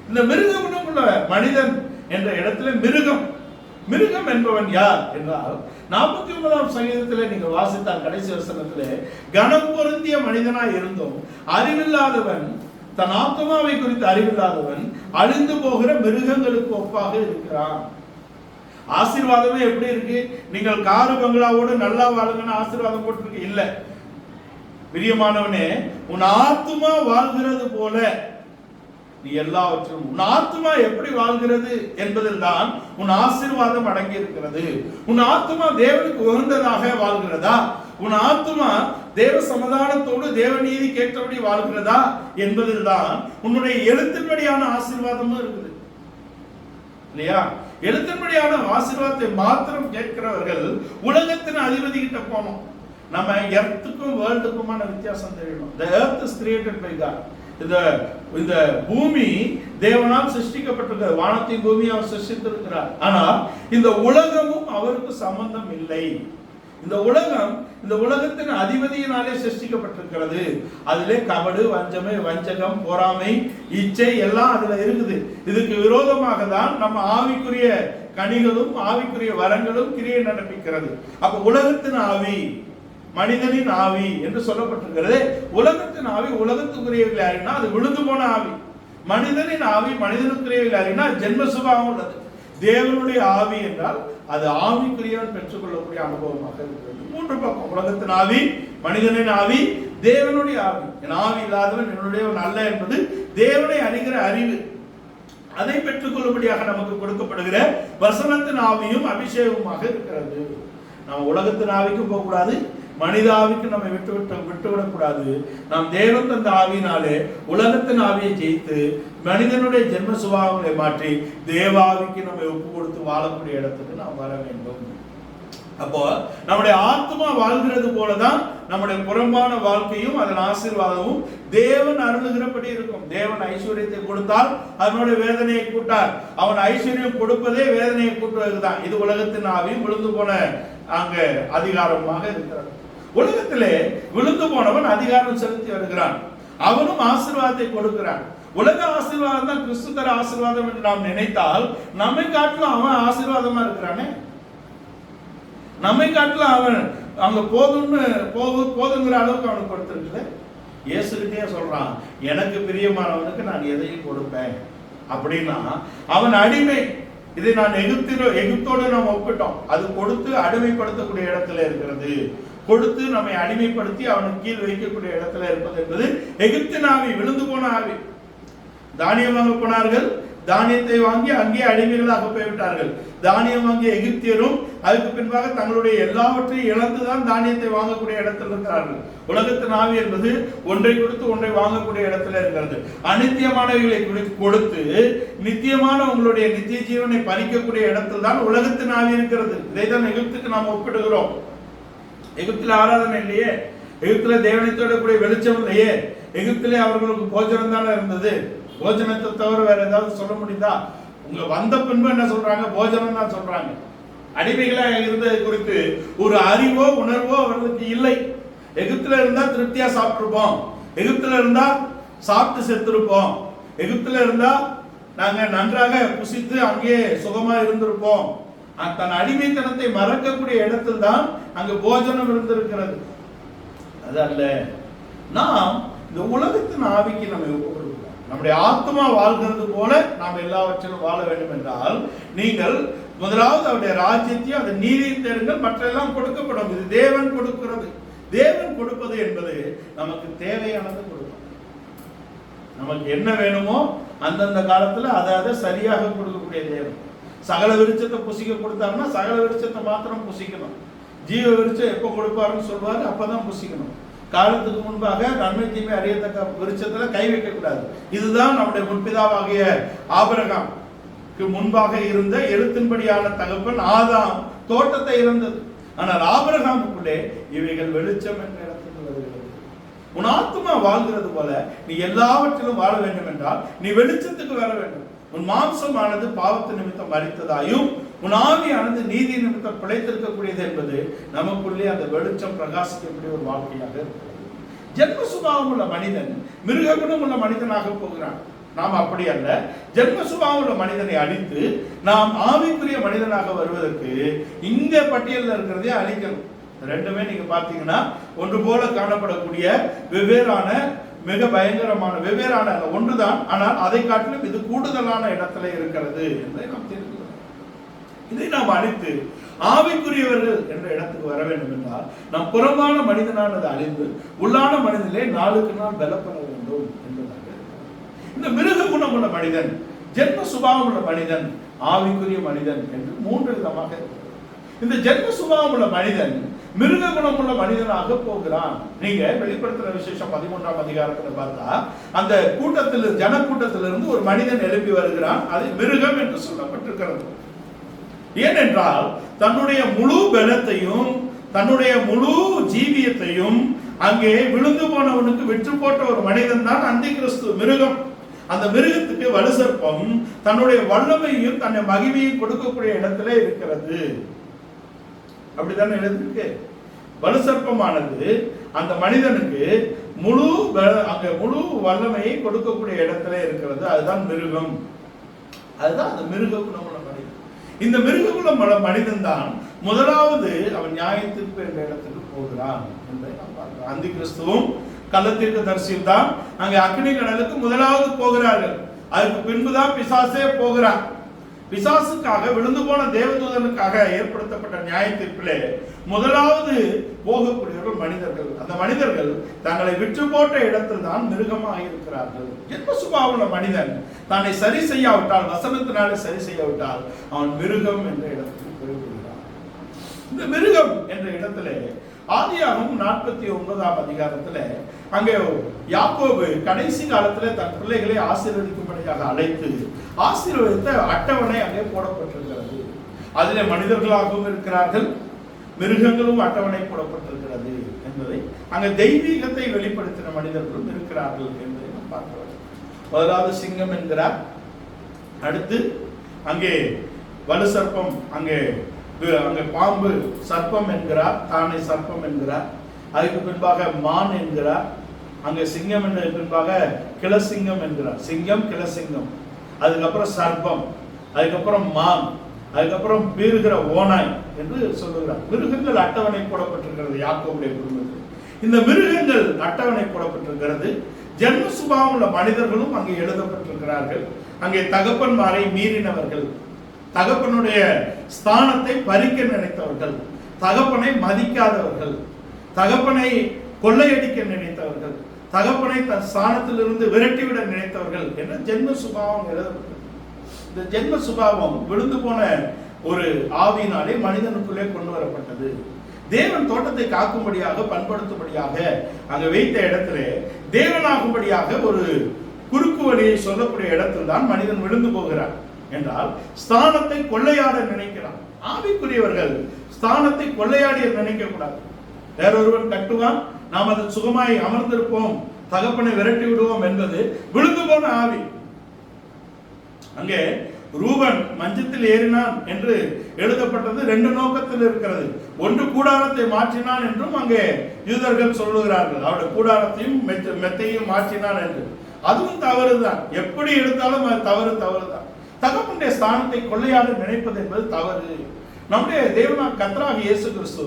இந்த மிருக குணம் உள்ள மனிதன் என்ற இடத்துல மிருகம் என்பவன் யார் என்றால் 49ஆம் சங்கீதத்திலே நீங்கள் வாசித்தால் கடைசி வசனத்திலே, கனம் பொருந்திய மனிதனாய் இருந்தும் அறிவில்லாதவன், தன் ஆத்மாவை குறித்து அறிவில்லாதவன் அழிந்து போகிற மிருகங்களுக்கு ஒப்பாக இருக்கிறான். ஆசீர்வாதமே எப்படி இருக்கு? நீங்கள் காரு பங்களாவோடு நல்லா வாழுங்கன்னு ஆசீர்வாதம் போட்டிருக்கு இல்ல. பிரியமானவனே, உன் ஆத்மா வாழ்கிறது போல நீ எல்லாவற்றும், உன் ஆத்மா எப்படி வாழ்கிறது என்பதில் தான் உன் ஆசீர்வாதம் அடங்கி இருக்கிறது. உன் ஆத்மா தேவனுக்கு உகந்ததாக வாழ்கிறதா? உன் ஆத்மா தேவ சமாதானத்தோடு தேவ நீதி கேட்டபடி வாழ்கிறதா என்பதில் தான் உன்னுடைய எழுத்தின்படியான ஆசீர்வாதமும் இருக்குது இல்லையா? எழுத்தின்படியான ஆசீர்வாதத்தை மாத்திரம் கேட்கிறவர்கள் உலகத்தின் அதிபதி கிட்ட போனோம். நம்ம எர்த்துக்கும் வேர்ல்டுக்குமான வித்தியாசம் தெரியணும். The earth is created by God. இந்த பூமி தேவனால் சிருஷ்டிக்கப்பட்டிருக்கிறது. வானத்தின் பூமி அவர் சிருஷ்டித்திருக்கிறார். ஆனால் இந்த உலகமும் அவருக்கு சம்பந்தம் இல்லை. இந்த உலகத்தின் அதிபதியினாலே சிருஷ்டிக்கப்பட்டிருக்கிறது. அதிலே கபடு, வஞ்சகம், பொறாமை, இச்சை எல்லாம் அதுல இருக்குது. இதுக்கு விரோதமாக தான் நம்ம ஆவிக்குரிய கனிகளும் ஆவிக்குரிய வரங்களும் கிரியை நடப்பிக்கிறது. அப்ப உலகத்தின் ஆவி, மனிதனின் ஆவி என்று சொல்லப்பட்டிருக்கிறது. உலகத்தின் ஆவி உலகத்துக்குரியவில் யாருன்னா அது விழுந்து போன ஆவி. மனிதனின் ஆவி மனிதனுக்குரியவில் யாருன்னா ஜென்ம சுபாவம் உள்ளது. தேவனுடைய ஆவி என்றால் அது ஆவிக்குரியவன் பெற்றுக்கொள்ளக்கூடிய அனுபவமாக இருக்கிறது. மூன்று பக்கம், உலகத்தின் ஆவி, மனிதனின் ஆவி, தேவனுடைய ஆவி. என் ஆவி இல்லாதவன் என்னுடையவன் அல்ல என்பது தேவனை அறிகிற அறிவு. அதை பெற்றுக்கொள்ளும்படியாக நமக்கு கொடுக்கப்படுகிற வசனத்தின் ஆவியும் அபிஷேகமாக இருக்கிறது. நம்ம உலகத்தின் ஆவிக்கும் போகக்கூடாது, மனித ஆவிக்கு நம்ம விட்டுவிடக்கூடாது. நாம் தேவன் தந்த ஆவியினாலே உலகத்தின் ஆவியை ஜெயித்து மனிதனுடைய ஜென்ம சுபாவங்களை மாற்றி தேவாவிக்கு நம்ம ஒப்பு கொடுத்து வாழக்கூடிய இடத்துக்கு நாம் வர வேண்டும். அப்போ நம்முடைய ஆத்மா வாழ்கிறது போலதான் நம்முடைய புறம்பான வாழ்க்கையும் அதன் ஆசீர்வாதமும் தேவன் அருளுகிறபடி இருக்கும். தேவன் ஐஸ்வர்யத்தை கொடுத்தால் அதனுடைய வேதனையை கூட்டார். அவன் ஐஸ்வர்யம் கொடுப்பதே வேதனையை கூட்டுவதுதான். இது உலகத்தின் ஆவி விழுந்து போன அங்க அதிகாரமாக இருக்கிறது. உலகத்திலே விழுந்து போனவன் அதிகாரம் செலுத்தி வருகிறான். அவனும் ஆசீர்வாதத்தை கொடுக்கிறான். உலக ஆசீர்வாதம் தான் கிறிஸ்து தர ஆசீர்வாதம் என்று நாம் நினைத்தால் நம்மை காட்டிலும் அவன் ஆசீர்வாதமா இருக்கிறானே. நம்மை காட்டிலும் அவன் அங்க போதுங்கிற அளவுக்கு அவனுக்கு கொடுத்திருக்குது. இயேசுகிட்டே சொல்றான், எனக்கு பிரியமானவனுக்கு நான் எதையும் கொடுப்பேன் அப்படின்னா அவன் அடிமை. இதை நான் எகிப்தோடு நாம் ஒப்பிட்டோம். அது கொடுத்து அடிமைப்படுத்தக்கூடிய இடத்துல இருக்கிறது. கொடுத்து நம்மை அடிமைப்படுத்தி அவனுக்கு கீழ் வைக்கக்கூடிய இடத்துல இருப்பது என்பது எகிப்தின் ஆவி, விழுந்து போன ஆவி. தானியம் வாங்க போனார்கள், தானியத்தை வாங்கி அங்கே அடிமைகளாக போய்விட்டார்கள். தானியம் வாங்கிய எகிப்தியரும் அதுக்கு பின்பாக தங்களுடைய எல்லாவற்றையும் இழந்துதான் தானியத்தை வாங்கக்கூடிய இடத்தில் இருக்கிறார்கள். உலகத்தின் ஆவி என்பது ஒன்றை கொடுத்து ஒன்றை வாங்கக்கூடிய இடத்துல இருக்கிறது. அநித்தியமானவைகளை கொடுத்து நித்தியமான உங்களுடைய நித்திய ஜீவனை பறிக்கக்கூடிய இடத்தில் தான் உலகத்தின் ஆவி இருக்கிறது. இதைதான் எகிப்துக்கு நாம் ஒப்பிடுகிறோம். எகிப்தில் ஆராதனை இல்லையே, எகிப்தில தேவனத்தோட கூடிய வெளிச்சம் இல்லையே, எகிப்திலே அவர்களுக்கு போஜனம் தானே இருந்தது. போஜனத்தை தவிர வேற ஏதாவது சொல்ல முடியுதா? உங்க வந்த பின்பு என்ன சொல்றாங்க? போஜனம் தான் சொல்றாங்க. அடிமைகளா இருந்தது குறித்து ஒரு அறிவோ உணர்வோ அவர்களுக்கு இல்லை. எகிப்தில இருந்தா திருப்தியா சாப்பிட்டுருப்போம், எகிப்தில இருந்தா சாப்பிட்டு செத்துருப்போம். எகிப்துல இருந்தா நாங்க நன்றாக புசித்து அங்கே சுகமா இருந்திருப்போம். தன் அடிமைத்தனத்தை மறக்கக்கூடிய இடத்தில் தான் அங்கு போஜனம் இருந்திருக்கிறது. அது அல்ல, நாம் இந்த உலகத்தின் ஆவிக்கு நம்ம ஒப்புக்கொடுக்கிறோம். நம்முடைய ஆத்மா வாழ்கிறது போல நாம் எல்லாவற்றிலும் வாழ வேண்டும் என்றால் நீங்கள் முதலாவது அவருடைய ராஜ்யத்தையும் அந்த நீதியை தேடுங்கள், மற்றெல்லாம் கொடுக்கப்படும். இது தேவன் கொடுக்கிறது. தேவன் கொடுப்பது என்பது நமக்கு தேவையானது கொடுக்கும். நமக்கு என்ன வேணுமோ அந்தந்த காலத்துல அதை சரியாக கொடுக்கக்கூடிய தேவன். சகல விருட்சத்தை புசிக்க கொடுத்தாருன்னா சகல விருட்சத்தை மாத்திரம் புசிக்கணும். ஜீவ விருட்சம் எப்போ கொடுப்பாருன்னு சொல்வாரு, அப்பதான் புசிக்கணும். காலத்துக்கு முன்பாக நன்மை தீமை அறியத்தக்க விருட்சத்துல கை வைக்க கூடாது. இதுதான் நம்முடைய முற்பிதாவாகிய ஆபிரகாமுக்கு முன்பாக இருந்த எழுத்தின்படியான தகப்பன் ஆதாம் தோட்டத்தை இருந்தது. ஆனால் ஆபிரகாமுக்குள்ளே இவைகள் வெளிச்சம் என்ற இடத்துக்கு வருகிறது. உன் ஆத்மா வாழ்கிறது போல நீ எல்லாவற்றிலும் வாழ வேண்டும் என்றால் நீ வெளிச்சத்துக்கு வர வேண்டும். உன் மாம்சமானது பாவத்து நிமித்தம் மரித்ததாயும் உன் ஆவியானது நீதி நிமித்தம் பிழைத்திருக்கக்கூடியது என்பது நமக்குள்ளே அந்த வெளிச்சம் பிரகாசிக்கக்கூடிய ஒரு வாழ்க்கையாக இருக்கிறது. ஜென்ம சுபாவம் உள்ள மனிதன் மிருக குணம் உள்ள மனிதனாக போகிறான். நாம் அப்படி அல்ல. ஜென்ம சுபாவம் உள்ள மனிதனை அழித்து நாம் ஆவிக்குரிய மனிதனாக வருவதற்கு இங்க பட்டியலில் இருக்கிறதே அழிக்கணும். ரெண்டுமே நீங்க பார்த்தீங்கன்னா ஒன்று போல காணப்படக்கூடிய வெவ்வேறான மிக பயங்கரமான வெவ்வேறான ஒன்றுதான், ஆனால் அதை காட்டிலும் இது கூடுதலான இடத்துல இருக்கிறது என்பதை நாம் தெரிந்து இதை நாம் அழித்து ஆவிக்குரியவர்கள் என்ற இடத்துக்கு வர வேண்டும் என்றால் நம் புறமான மனிதனானது அழிந்து உள்ளான மனிதனிலே நாளுக்கு நாள் பலப்பட வேண்டும் என்பதாக. இந்த மிருக குணம் உள்ள மனிதன், ஜென்ம சுபாவம் உள்ள மனிதன், ஆவிக்குரிய மனிதன் என்று மூன்று விதமாக இருக்கிறது. இந்த ஜென்ம சுபாவம் உள்ள மனிதன் மிருக குணம் உள்ள மனிதனாக போகிறான். நீங்க வெளிப்படுத்துற விசேஷம் 13ஆம் அதிகாரத்துல பார்த்தா அந்த கூட்டத்தில் ஜன கூட்டத்திலிருந்து ஒரு மனிதன் எழுப்பி வருகிறான். அது மிருகம் என்று சொல்லப்பட்டிருக்கிறது. ஏனென்றால் தன்னுடைய முழு பலத்தையும் தன்னுடைய முழு ஜீவியத்தையும் அங்கே விழுந்து போனவனுக்கு விற்று போட்ட ஒரு மனிதன் தான் அந்தி கிறிஸ்து மிருகம். அந்த மிருகத்துக்கு வலுசற்பம் தன்னுடைய வல்லமையும் தன்னை மகிமையும் கொடுக்கக்கூடிய இடத்துல இருக்கிறது. அப்படித்தானே எழுதிருக்கு. வலுசற்பமானது அந்த மனிதனுக்கு முழு வல்லமையை கொடுக்கக்கூடிய இடத்துல இருக்கிறது. அதுதான் மிருகம். அதுதான் அந்த மிருக குணமுள்ள மனிதன். இந்த மிருக குணமுள்ள மனிதன் தான் முதலாவது அவன் நியாயத்திற்கு என்ற இடத்துக்கு போகிறான் என்பதை நாம் பார்க்கிறோம். அந்தி கிறிஸ்துவும் கள்ளத்தீர்க்க தரிசியும் தான் அங்கே அக்னி கடலுக்கு முதலாவது போகிறார்கள். அதுக்கு பின்புதான் பிசாசே போகிறான். பிசாசுக்காக விழுந்து போன தேவதூதனுக்காக ஏற்படுத்தப்பட்ட நியாய தீர்ப்பிலே முதலாவது போகக்கூடியவர்கள் மனிதர்கள். அந்த மனிதர்கள் தங்களை விற்று போட்ட இடத்தில் தான் மிருகமாக இருக்கிறார்கள். ஜென்ம சுபாவமுள்ள மனிதன் தன்னை சரி செய்யாவிட்டால், வசனத்தினாலே சரி செய்யாவிட்டால் அவன் மிருகம் என்ற இடத்துக்கு போய்விடுகிறான். இந்த மிருகம் என்ற இடத்திலே ஆதியாகமம் 49ஆம் அதிகாரத்துல அங்கே யாக்கோபு கடைசி காலத்துல தன் பிள்ளைகளை ஆசீர்வதிக்கும்படியாக அழைத்து ஆசீர்வதித்த அட்டவணை அங்கே போடப்பட்டிருக்கிறது. அதிலே மனிதர்களாகவும் இருக்கிறார்கள், மிருகங்களும் அட்டவணை போடப்பட்டிருக்கிறது என்பதை அங்கே தெய்வீகத்தை வெளிப்படுத்தின மனிதர்களும் இருக்கிறார்கள் என்பதை நாம் பார்க்கிறோம். முதலாவது சிங்கம் என்கிறார். அடுத்து அங்கே வலு சர்ப்பம், அங்கே பாம்பு சர்ப்பம் என்கிறார், தானே சர்ப்பம் என்கிறார். அதுக்கு பின்பாக மான் என்கிறார். அங்கே சிங்கம் என்ற பின்பாக கிளசிங்கம் என்கிறார். சிங்கம் கிளசிங்கம், அதுக்கப்புறம் சர்ப்பம், அதுக்கப்புறம் மான், அதுக்கப்புறம் பீறுகிற ஓனாய் என்று சொல்லுகிறார். மிருகங்கள் அட்டவணை போடப்பட்டிருக்கிறது யாக்கோபுடைய குடும்பத்தில். இந்த மிருகங்கள் அட்டவணை போடப்பட்டிருக்கிறது. ஜென்ம சுபாவம் உள்ள மனிதர்களும் அங்கே எழுதப்பட்டிருக்கிறார்கள். அங்கே தகப்பன்மாரை மீறினவர்கள், தகப்பனுடைய ஸ்தானத்தை பறிக்க நினைத்தவர்கள், தகப்பனை மதிக்காதவர்கள், தகப்பனை கொள்ளையடிக்க நினைத்தவர்கள், தகப்பனை தன் ஸ்தானத்திலிருந்து விரட்டிவிட நினைத்தவர்கள் என்ற ஜென்ம சுபாவம் எழுதப்பட்டது. இந்த ஜென்ம சுபாவம் விழுந்து போன ஒரு ஆவியினாலே மனிதனுக்குள்ளே கொண்டு வரப்பட்டது. தேவன் தோட்டத்தை காக்கும்படியாக பண்படுத்தும்படியாக அங்கு வைத்த இடத்துல தேவனாகும்படியாக ஒரு குறுக்கு வழியை சொல்லக்கூடிய இடத்தில் தான் மனிதன் விழுந்து போகிறான் என்றால் ஸ்தானத்தை கொள்ளையாட நினைக்கிறான். ஆவிக்குரியவர்கள் ஸ்தானத்தை கொள்ளையாடி நினைக்க கூடாது. வேறொருவன் கட்டுவான், நாம் அது சுகமாய் அமர்ந்திருப்போம், தகப்பனை விரட்டி விடுவோம் என்பது விழுந்து போன ஆவி. அங்கே ரூபன் மஞ்சத்தில் ஏறினான் என்று எழுதப்பட்டது ரெண்டு நோக்கத்தில் இருக்கிறது. ஒன்று கூடாரத்தை மாற்றினான் என்றும் அங்கே யூதர்கள் சொல்லுகிறார்கள், அவருடைய கூடாரத்தையும் மெத்தையும் மாற்றினான் என்று. அதுவும் தவறுதான். எப்படி எடுத்தாலும் அது தவறுதான். தகப்பனுடைய ஸ்தானத்தை கொள்ளையாட நினைப்பது என்பது தவறு. நம்முடைய தேவனாக கர்த்தராகிய இயேசு கிறிஸ்து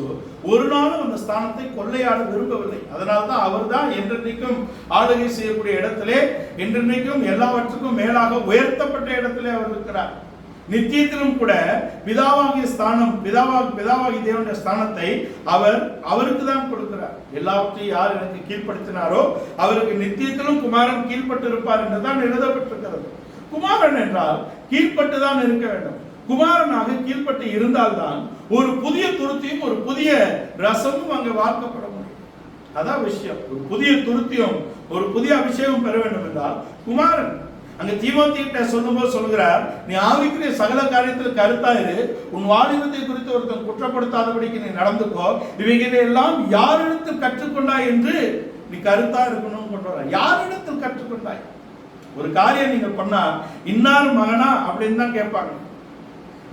ஒரு நாளும் அந்த ஸ்தானத்தை கொள்ளையாட விரும்பவில்லை. அதனால்தான் அவர் தான் என்றென்றைக்கும் ஆளுகை செய்யக்கூடிய இடத்திலே, என்றென்றைக்கும் எல்லாவற்றுக்கும் மேலாக உயர்த்தப்பட்ட இடத்திலே அவர் இருக்கிறார். நித்தியத்திலும் கூட பிதாவாகிய ஸ்தானம், பிதாவாகிய தேவனுடைய ஸ்தானத்தை அவருக்கு தான் கொடுக்கிறார். எல்லாவற்றையும் யார் எனக்கு கீழ்ப்படுத்தினாரோ அவருக்கு நித்தியத்திலும் குமாரன் கீழ்பட்டு இருப்பார் என்றுதான் எழுதப்பட்டிருக்கிறது. குமாரன் என்றால் கீழ்பட்டு தான் இருக்க வேண்டும். குமாரனாக கீழ்பட்டு இருந்தால்தான் ஒரு புதிய துருத்தியும் ஒரு புதிய ரசமும் அங்கே வார்க்கப்பட முடியும். அதான் விஷயம். ஒரு புதிய துருத்தியும் ஒரு புதிய அபிஷேகம் பெற வேண்டும் என்றால் குமாரன். அங்க தீமோத்தேயுவிட்ட சொல்லும்போது சொல்கிறார், நீ ஆவிக்குரிய சகல காரியத்தில் கருத்தாயிரு, உன் வாலிபத்தை குறித்து ஒருத்தன் குற்றப்படுத்தாதபடிக்கு நீ நடந்துக்கோ, இவைகளை எல்லாம் யாரிடத்தில் கற்றுக்கொண்டாய் என்று நீ கருத்தா இருக்கணும் கொண்டு வர. யாரிடத்தில் கற்றுக்கொண்டாய்? ஒரு காரியம் நீங்க பண்ணா இன்னார் மகனா அப்படின்னு தான் கேட்பாங்க.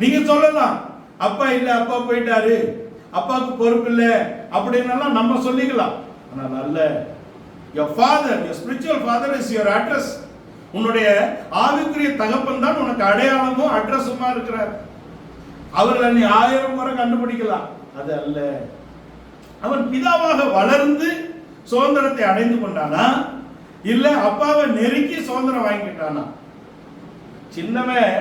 நீங்க சொல்லலாம், அப்பா இல்ல, அப்பா போயிட்டாரு, அப்பாவுக்கு பொறுப்பு இல்லை அப்படின்னு நம்ம சொல்லிக்கலாம். ஆனால் அல்ல. your father, your spiritual father is your address. உன்னுடைய ஆவிக்குரிய தகப்பன் தான் உனக்கு அடையாளமும் அட்ரஸுமா இருக்கிறார். அவர்களை நீ 1000 முறை கண்டுபிடிக்கலாம், அது அல்ல. அவன் பிதாவாக வளர்ந்து சுதந்திரத்தை அடைந்து கொண்டானா, இல்ல அப்பாவை நெருக்கி சுதந்திரம் வாங்கிட்டானா? சின்னவன்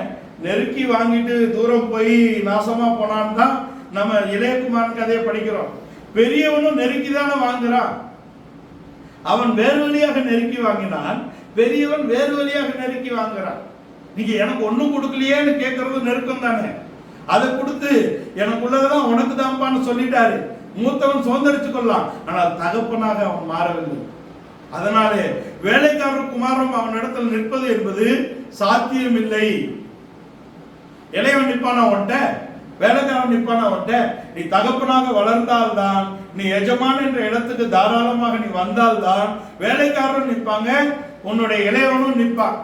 நெருக்கி வாங்கிட்டு தூரம் போய் நாசமா போனான்னு தான் நம்ம இளையகுமாரன் கதையை படிக்கிறோம். பெரியவனும் நெருக்கி தானே வாங்குறான். அவன் வேறு வழியாக நெருக்கி வாங்கினான், பெரியவன் வேறு வழியாக நெருக்கி வாங்குறான். நீங்க எனக்கு ஒண்ணும் கொடுக்கலையேன்னு கேட்கறது நெருக்கம் தானே. அதை கொடுத்து எனக்கு உள்ளதெல்லாம் உனக்கு தான்பான்னு சொல்லிட்டாரு. மூத்தவன் சுதந்திரிச்சு கொள்ளலாம், ஆனால் தகப்பனாக அவன் மாறவில்லை. அதனாலே வேலைக்காரர் குமாரம் அவன் இடத்துல நிற்பது என்பது சாத்தியம் இல்லை. இளையவன் நிற்பானா உன்ட்ட, வேலைக்காரன் நிற்பானா உன்ட்ட? நீ தகப்பனாக வளர்ந்தால்தான், நீ எஜமான் என்ற இடத்துக்கு தாராளமாக நீ வந்தால்தான் வேலைக்காரரும் நிற்பாங்க, உன்னுடைய இளையவனும் நிற்பான்.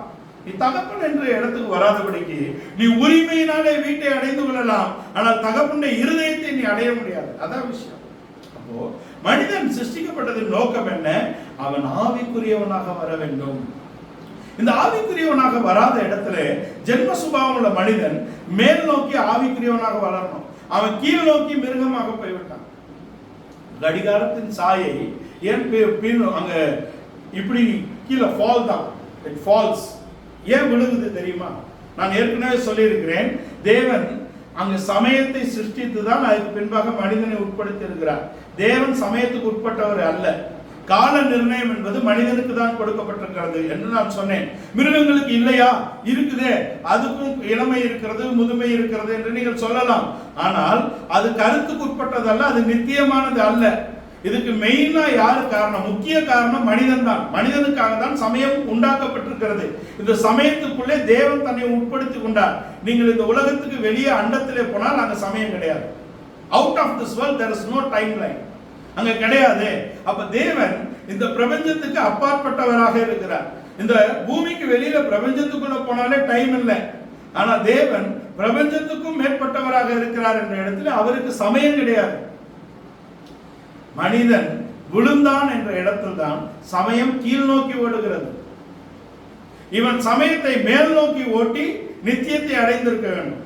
நீ தகப்பன் என்ற இடத்துக்கு வராதபடிக்கு நீ உரிமையினாலே வீட்டை அடைந்து கொள்ளலாம், ஆனால் தகப்பனுடைய இருதயத்தை நீ அடைய முடியாது. அதான் விஷயம். அப்போ மனிதன் சிருஷ்டிக்கப்பட்டதின் நோக்கம் என்ன? அவன் ஆவிக்குரியவனாக வர வேண்டும். இந்த ஆவிக்குரியவனாக வராத இடத்துல ஜென்ம சுபாவம் உள்ள மனிதன் மேல் நோக்கி ஆவிக்குரியவனாக வளரணும். அவன் கீழ் நோக்கி மிருகமாக போய்விட்டான். கடிகாரத்தின் சாயை ஏன் அங்க இப்படி கீழே ஃபால் தான், இட் ஃபால்ஸ். ஏன் விழுகுது தெரியுமா? நான் ஏற்கனவே சொல்லியிருக்கிறேன், தேவன் அங்கு சமயத்தை சிருஷ்டித்து தான் அதுக்கு பின்பாக மனிதனை உட்படுத்தி இருக்கிறார். தேவன் சமயத்துக்கு உட்பட்டவர் அல்ல. கால நிர்ணயம் என்பது மனிதனுக்கு தான் கொடுக்கப்பட்டிருக்கிறது என்று நான் சொன்னேன். மிருகங்களுக்கு இல்லையா? இருக்குதே, அதுக்கும் இளமை இருக்கிறது, முதுமை இருக்கிறது என்று நீங்கள் சொல்லலாம். ஆனால் அது கருத்துக்கு உட்பட்டதல்ல, அது நித்தியமானது அல்ல. இதுக்கு மெயினா யாரு காரணம்? முக்கிய காரணம் மனிதன் தான். மனிதனுக்காக தான் சமயம் உண்டாக்கப்பட்டிருக்கிறது. இந்த சமயத்துக்குள்ளே தேவன் தன்னை உட்படுத்தி கொண்டார். நீங்கள் இந்த உலகத்துக்கு வெளியே அண்டத்திலே போனால் அங்க சமயம் கிடையாது. Out of this world there is no timeline. அங்க கிடையாது. அப்ப தேவன் இந்த பிரபஞ்சத்துக்கு அப்பாற்பட்டவராக இருக்கிறார். இந்த பூமிக்கு வெளியில பிரபஞ்சத்துக்குள்ள போனாலே டைம் இல்லை. ஆனா தேவன் பிரபஞ்சத்துக்கும் மேற்பட்டவராக இருக்கிறார் என்ற இடத்துல அவருக்கு சமயம் கிடையாது. மனிதன் விழுந்தான் என்ற இடத்தில் தான் சமயம் கீழ் நோக்கி ஓடுகிறது. இவன் சமயத்தை மேல் நோக்கி ஓட்டி நித்தியத்தை அடைந்திருக்க வேண்டும்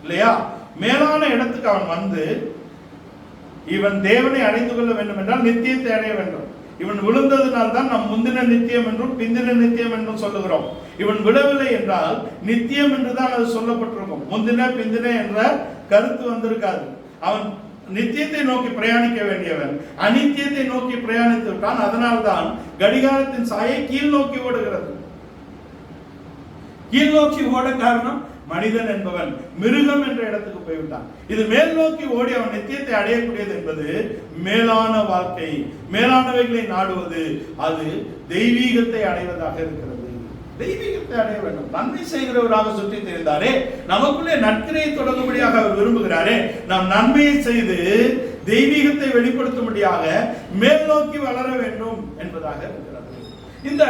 இல்லையா? மேலான இடத்துக்கு அவன் வந்து இவன் தேவனை அடைந்து கொள்ள வேண்டும் என்றால் நித்தியத்தை அடைய வேண்டும். இவன் விழுந்ததினால் தான் நாம் முந்தின நித்தியம் என்றும் பிந்தின நித்தியம் என்றும் சொல்லுகிறோம். இவன் விழவில்லை என்றால் நித்தியம் என்றுதான் அது சொல்லப்பட்டிருக்கும். முந்தின பிந்தின என்ற கருத்து வந்திருக்காது. அவன் நித்தியத்தை நோக்கி பிரயாணிக்க வேண்டியவன் அநித்தியத்தை நோக்கி பிரயாணித்து விட்டான். அதனால்தான் கடிகாரத்தின் சாயை கீழ் நோக்கி ஓடுகிறது. கீழ் நோக்கி ஓட காரணம் மனிதன் என்பவன் மிருகம் என்ற இடத்துக்கு போய்விட்டான். இது மேல் நோக்கி ஓடி அவன் நித்தியத்தை அடையக்கூடியது என்பது மேலான வாழ்க்கை, மேலானவைகளை நாடுவது, அது தெய்வீகத்தை அடைவதாக இருக்கிறது. தெய்வீகத்தை அடைய வேண்டும். நன்மை செய்கிறவராக சுற்றி தெரிந்தாரே, நமக்குள்ளே நற்கிரையை தொடங்கும்படியாக அவர் விரும்புகிறாரே, நாம் நன்மையை செய்து தெய்வீகத்தை வெளிப்படுத்தும்படியாக மேல் நோக்கி வளர வேண்டும் என்பதாக இருக்கிறது. இந்த